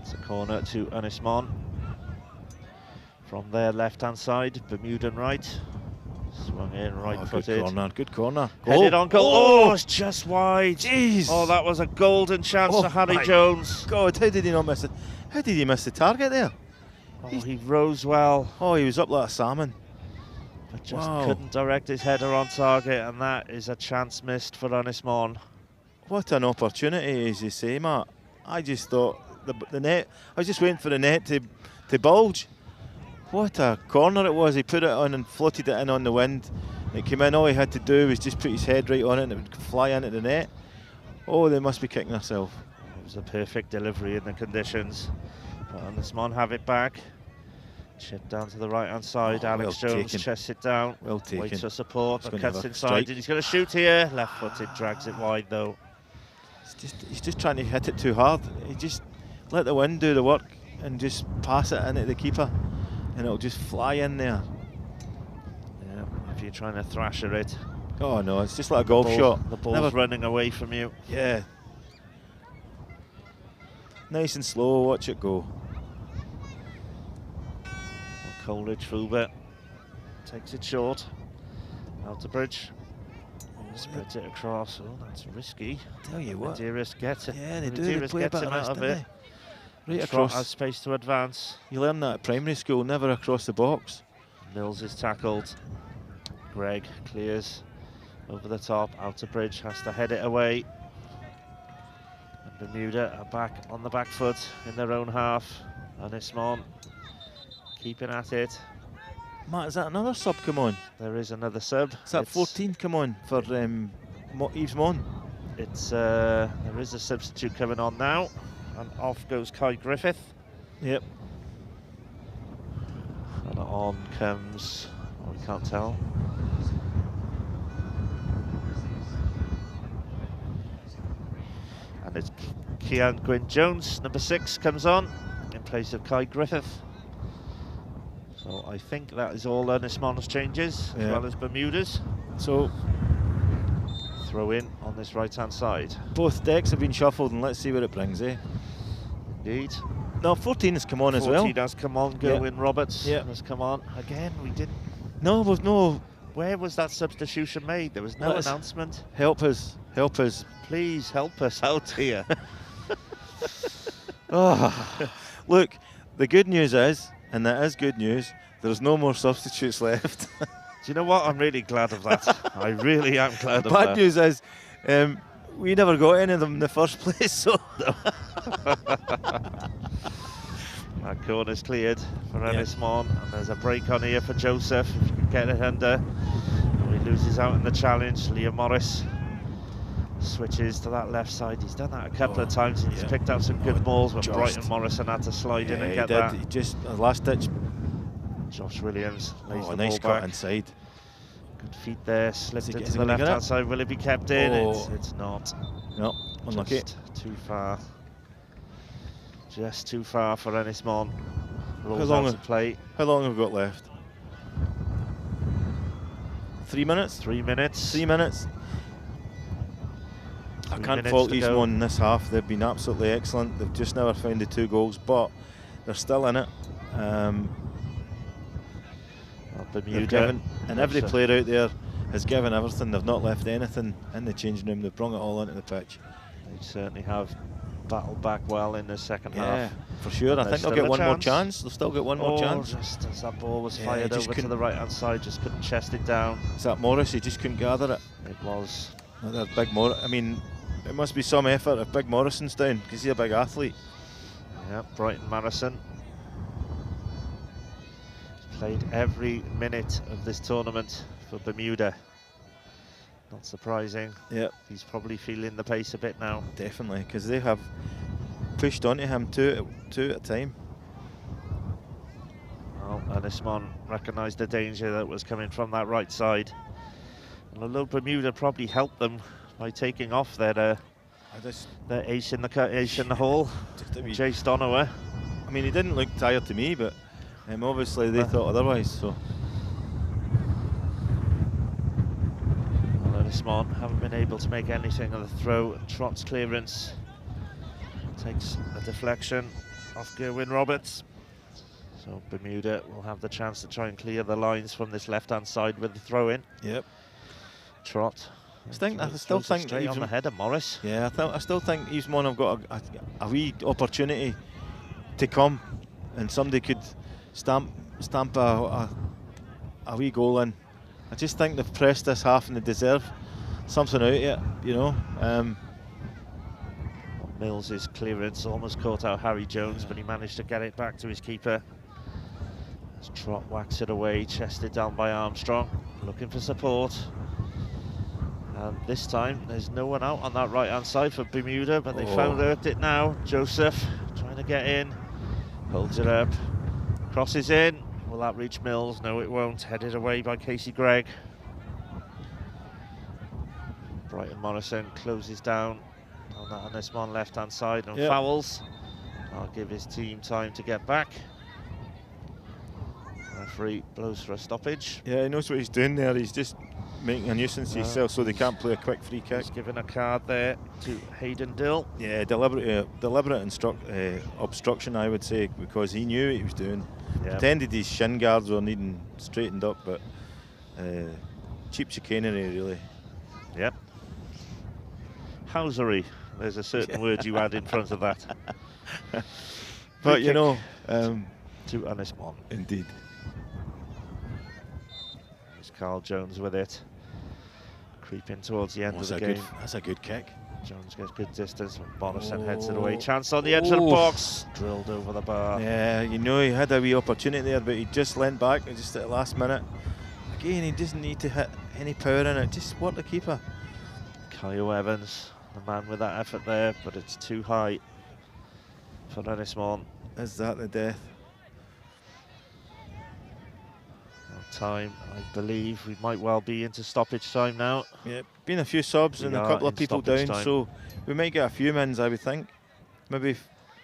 It's a corner to Ynys Môn. From their left-hand side, Bermudan right. Swung in, right-footed. Good corner. Headed on goal. Oh, it's just wide. Jeez. Oh, that was a golden chance for Harry Jones. God, how did he not miss it? How did he miss the target there? Oh, he rose well. Oh, he was up like a salmon. But just couldn't direct his header on target, and that is a chance missed for Ynys Môn. What an opportunity, as you say, Matt. I just thought the net. I was just waiting for the net to bulge. What a corner it was. He put it on and floated it in on the wind. It came in. All he had to do was just put his head right on it and it would fly into the net. Oh, they must be kicking themselves. It was a perfect delivery in the conditions. But Ynys Môn have it back. Chip down to the right-hand side. Alex Jones chests it down. Well taken. Waits for support, but cuts inside. And he's going to shoot here. Left-footed, drags it wide though. He's just trying to hit it too hard. He just let the wind do the work and just pass it into the keeper, and it'll just fly in there. Yeah, if you're trying to thrasher it. Oh no, it's just like a golf shot. The ball's running away from you. Yeah. Nice and slow, watch it go. Coleridge fullback takes it short. Out to Bridge. Spreads it across. Oh, that's risky. Tell you what. Dearest gets it. Yeah, they do. Dearest They play gets a bit him of out of this, it. Right Trott across. has space to advance. You learn that at primary school, never across the box. Mills is tackled. Greg clears over the top. Out to Bridge, has to head it away. And Bermuda are back on the back foot in their own half. Ynys Môn keeping at it. Matt, is that another sub come on? There is another sub. Is that 14 come on for Ynys Môn? It's there is a substitute coming on now, and off goes Kai Griffith. Yep. And on comes, oh, we can't tell. And it's Kian Gwyn Jones, number 6, comes on in place of Kai Griffith. So I think that is all Ynys Môn's changes, as well as Bermuda's. So throw in on this right-hand side. Both decks have been shuffled, and let's see what it brings, eh? Indeed. No, 14 has come on as well. 14 has come on. Gerwyn Roberts has come on. Again, we didn't. No, there's no. Where was that substitution made? There was no announcement. Help us. Help us. Please help us out here. Look, the good news is, and that is good news, there's no more substitutes left. Do you know what? I'm really glad of that. I really am glad of that. Bad news is, we never got any of them in the first place, so. That corner's cleared for Ynys Môn, and there's a break on here for Joseph, if you can get it under. And he loses out in the challenge. Liam Morris switches to that left side. He's done that a couple of times, and he's picked up some good balls, but Brighton Morrison had to slide in and get that. He just, last ditch. Josh Williams lays the nice ball cut back. inside. Good feet there, slipped into the gonna get left-hand it? side. Will it be kept in? It's not. No, unlucky. Just too far. Just too far for Ynys Môn. Rolls out to play. How long have we got left? 3 minutes? 3 minutes. 3 minutes. I can't fault Ynys Môn in this half. They've been absolutely excellent. They've just never found the 2 goals, but they're still in it. Bermuda, and every player out there has given everything. They've not left anything in the changing room. They've brought it all into the pitch. They certainly have battled back well in the second half. Yeah, for sure. I think they'll get one more chance. They'll still get one more chance. Just as that ball was fired over to the right-hand side, just couldn't chest it down. Is that Morris? He just couldn't gather it. It was. That Big Morris. I mean, it must be some effort if Big Morrison's down, because he's a big athlete. Yeah, Brighton Marison. Played every minute of this tournament for Bermuda. Not surprising. Yeah, he's probably feeling the pace a bit now. Definitely, because they have pushed onto him two at a time. Well, Ynys Môn recognised the danger that was coming from that right side. And although Bermuda probably helped them by taking off their ace in the hole, Jace Donowa. I mean, he didn't look tired to me, but obviously they thought otherwise. So. Ynys Môn haven't been able to make anything of the throw. Trott's clearance takes a deflection off Gerwyn Roberts. So Bermuda will have the chance to try and clear the lines from this left-hand side with the throw-in. Yep. Trott. I still think straight on the head of Morris. Yeah, I still think Ynys Môn have got a wee opportunity to come, and somebody could stamp a wee goal in. I just think they've pressed this half and they deserve something out of it, you know. Mills's clearance almost caught out Harry Jones, but he managed to get it back to his keeper. As Trott whacks it away, chested down by Armstrong, looking for support. And this time, there's no one out on that right-hand side for Bermuda, but they found it now. Joseph trying to get in, holds it up, crosses in. Will that reach Mills? No, it won't. Headed away by Casey Gregg. Brighton Morrison closes down on that Ynys Môn left-hand side and fouls. I'll give his team time to get back. Referee blows for a stoppage. Yeah, he knows what he's doing there. He's just making a nuisance of himself so they can't play a quick free kick. He's given a card there to Hayden Dill. Yeah, deliberate obstruction, I would say, because he knew what he was doing. Pretended his shin guards were needing straightened up, but cheap chicanery, really. Yep. Housery. There's a certain word you add in front of that. But you know, to Ynys Môn. Indeed. There's Carl Jones with it. Creeping towards the end of the game. That's a good kick. Jones gets good distance. Morrison heads it away. Chance on the edge of the box. Drilled over the bar. Yeah, you know, he had a wee opportunity there, but he just leant back just at the last minute. Again, he doesn't need to hit any power in it. Just work the keeper. Kyle Evans, the man with that effort there, but it's too high for Ynys Môn. Is that the death? Time, I believe we might well be into stoppage time now. Yeah, been a few subs and a couple of people down, so we might get a few mins, I would think. Maybe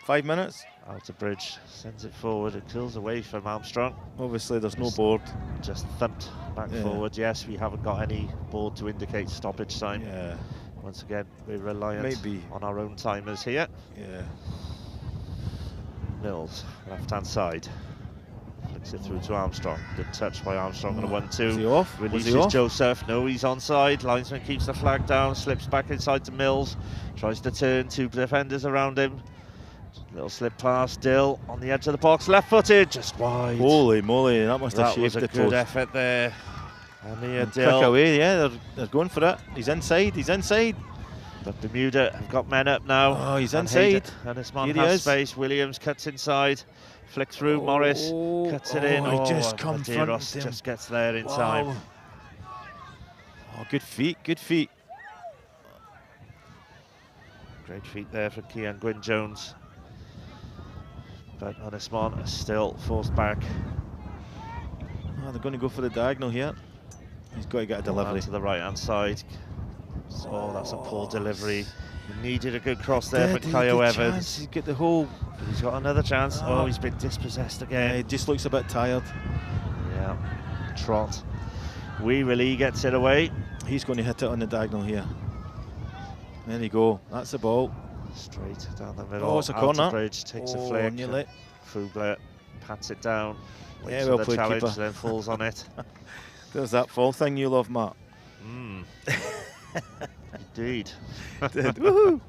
5 minutes. Out of bridge, sends it forward, it kills away from Armstrong. Obviously there's no board. Just thumped back forward. Yes, we haven't got any board to indicate stoppage time. Yeah. Once again, we're reliant on our own timers here. Yeah. Mills, left-hand side. Flicks it through to Armstrong. Good touch by Armstrong on a 1-2. Is he off? Releases Joseph. No, he's onside. Linesman keeps the flag down. Slips back inside to Mills. Tries to turn. 2 defenders around him. Little slip past. Dill on the edge of the box. Left-footed. Just wide. Holy moly, that must have shaved the post. That was a good effort there. And Dill. Quick away, yeah, they're going for it. He's inside, he's inside. But Bermuda have got men up now. Oh, he's inside. Ynys Môn has space. Williams cuts inside. Flick through, Morris cuts it in. He just comes front him. Just gets there in time. Oh, good feet, good feet. Great feet there for Cian Gwyn Jones. But Ynys Môn are still forced back. Oh, they're going to go for the diagonal here. He's got to get a delivery. To the right-hand side. Oh, that's a poor delivery. He needed a good cross there for Kyle Evans. He's got the whole. But he's got another chance. Oh, he's been dispossessed again. Yeah, he just looks a bit tired. Yeah. Trott. Wee Willie gets it away. He's going to hit it on the diagonal here. There you go. That's the ball. Straight down the middle. Oh, it's a corner. Bridge takes a flick. Nearly. Fugler pats it down. Yeah, well well the played, challenge, keeper. then falls on it. There's that fall thing you love, Matt. Indeed. Woohoo!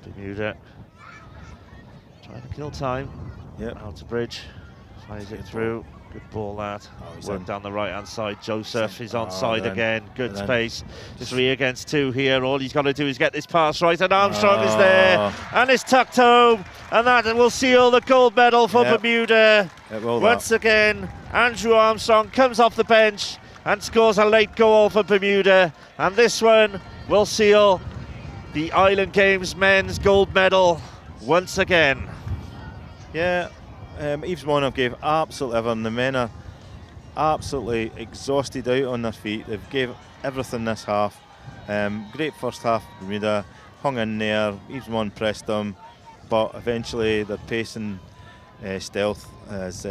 Bermuda trying to kill time. Yep. Out to Bridge. Fires it through. Good ball that. He's Work in. down the right hand side. Joseph is onside then. again. Good And then space. just 3 against 2 here. All he's got to do is get this pass right, and Armstrong is there. And it's tucked home. And that will seal the gold medal for Bermuda. Once again, Andrew Armstrong comes off the bench and scores a late goal for Bermuda. And this one will seal the Island Games men's gold medal once again. Yeah, Ynys Môn gave absolute everything. The men are absolutely exhausted out on their feet. They've gave everything this half. Great first half. Bermuda hung in there. Ynys Môn pressed them, but eventually their pace and stealth has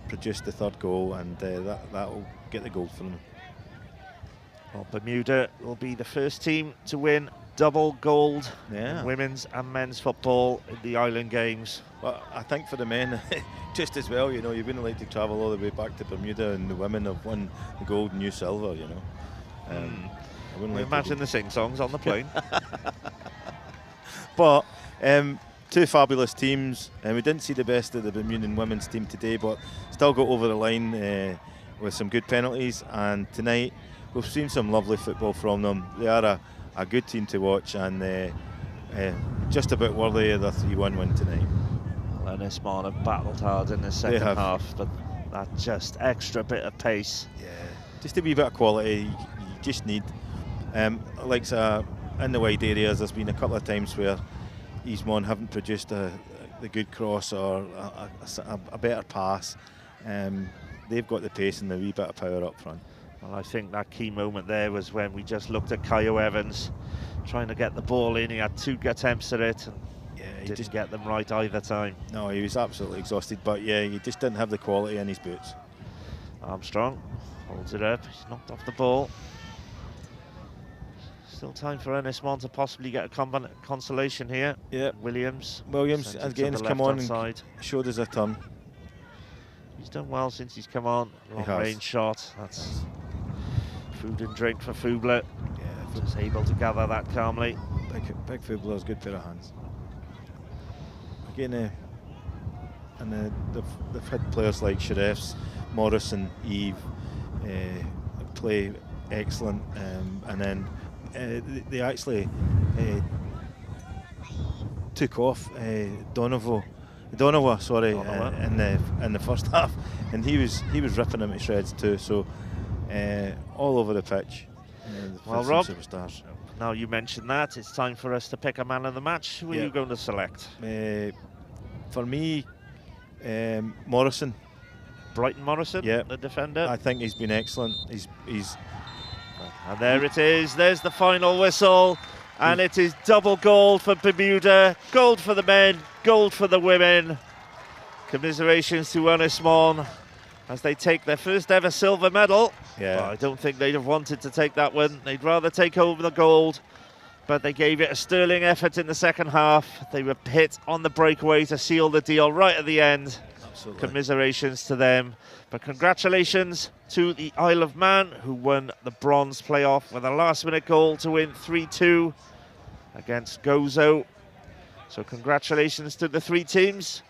produced the third goal, and that will get the gold for them. Well, Bermuda will be the first team to win double gold in women's and men's football in the Island Games. Well, I think for the men, just as well, you know, you wouldn't like to travel all the way back to Bermuda, and the women have won the gold and you silver, you know. I wouldn't like imagine the sing-songs on the plane. But two fabulous teams, and we didn't see the best of the Bermudan women's team today, but still got over the line with some good penalties, and tonight we've seen some lovely football from them. They are a good team to watch, and just about worthy of the 3-1 win tonight. Ynys Môn have battled hard in the second half, but that just extra bit of pace. Yeah, just a wee bit of quality you just need. Like in the wide areas, there's been a couple of times where Ynys Môn haven't produced the good cross or a better pass. They've got the pace and the wee bit of power up front. Well, I think that key moment there was when we just looked at Kyo Evans trying to get the ball in. He had 2 attempts at it, and he didn't get them right either time. No, he was absolutely exhausted, but yeah, he just didn't have the quality in his boots. Armstrong holds it up. He's knocked off the ball. Still time for Ynys Môn to possibly get a consolation here. Yeah. Williams again has come on and showed us a turn. He's done well since he's come on. Long range shot. That's food and drink for Fugler. Yeah, just able to gather that calmly. Big Fugler's good pair of hands. Again, and they've had players like Sheriffs, Morrison, Eve play excellent, and then they actually took off Donovan, in the first half, and he was ripping them to shreds too. So all over the pitch. Well, Rob, superstars. Now you mentioned that, it's time for us to pick a man of the match. Who are you going to select? For me, Morrison. Brighton Morrison, the defender. I think he's been excellent. He's and there it is. There's the final whistle, and it is double gold for Bermuda, gold for the men, gold for the women. Commiserations to Ynys Môn as they take their first ever silver medal. Well, I don't think they'd have wanted to take that one. They'd rather take home the gold, but they gave it a sterling effort in the second half. They were hit on the breakaway to seal the deal right at the end. Absolutely. Commiserations to them. But congratulations to the Isle of Man, who won the bronze playoff with a last-minute goal to win 3-2 against Gozo. So congratulations to the 3 teams.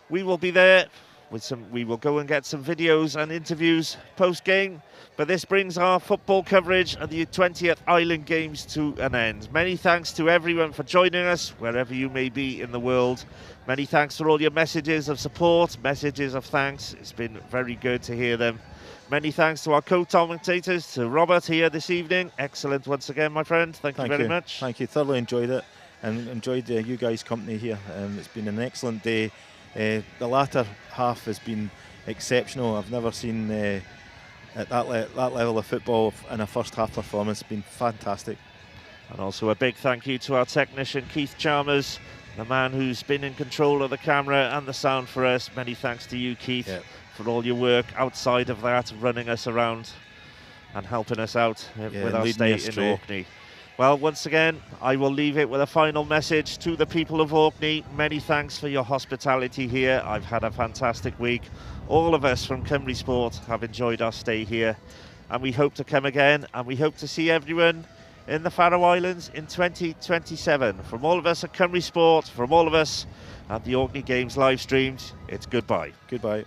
We will be there with we will go and get some videos and interviews post-game. But this brings our football coverage of the 20th Island Games to an end. Many thanks to everyone for joining us, wherever you may be in the world. Many thanks for all your messages of support, messages of thanks. It's been very good to hear them. Many thanks to our co-commentators, to Robert here this evening. Excellent once again, my friend. Thank you very much. Thank you. Thoroughly enjoyed it, and enjoyed you guys' company here. It's been an excellent day. The latter half has been exceptional. I've never seen at that level of football in a first half performance. It's been fantastic. And also a big thank you to our technician Keith Chalmers, the man who's been in control of the camera and the sound for us. Many thanks to you, Keith, for all your work outside of that, running us around. and helping us out with our leading stay us in astray. Orkney. Well, once again, I will leave it with a final message to the people of Orkney. Many thanks for your hospitality here. I've had a fantastic week. All of us from Cymru Sport have enjoyed our stay here, and we hope to come again, and we hope to see everyone in the Faroe Islands in 2027. From all of us at Cymru Sport, from all of us at the Orkney Games live streams, it's goodbye. Goodbye.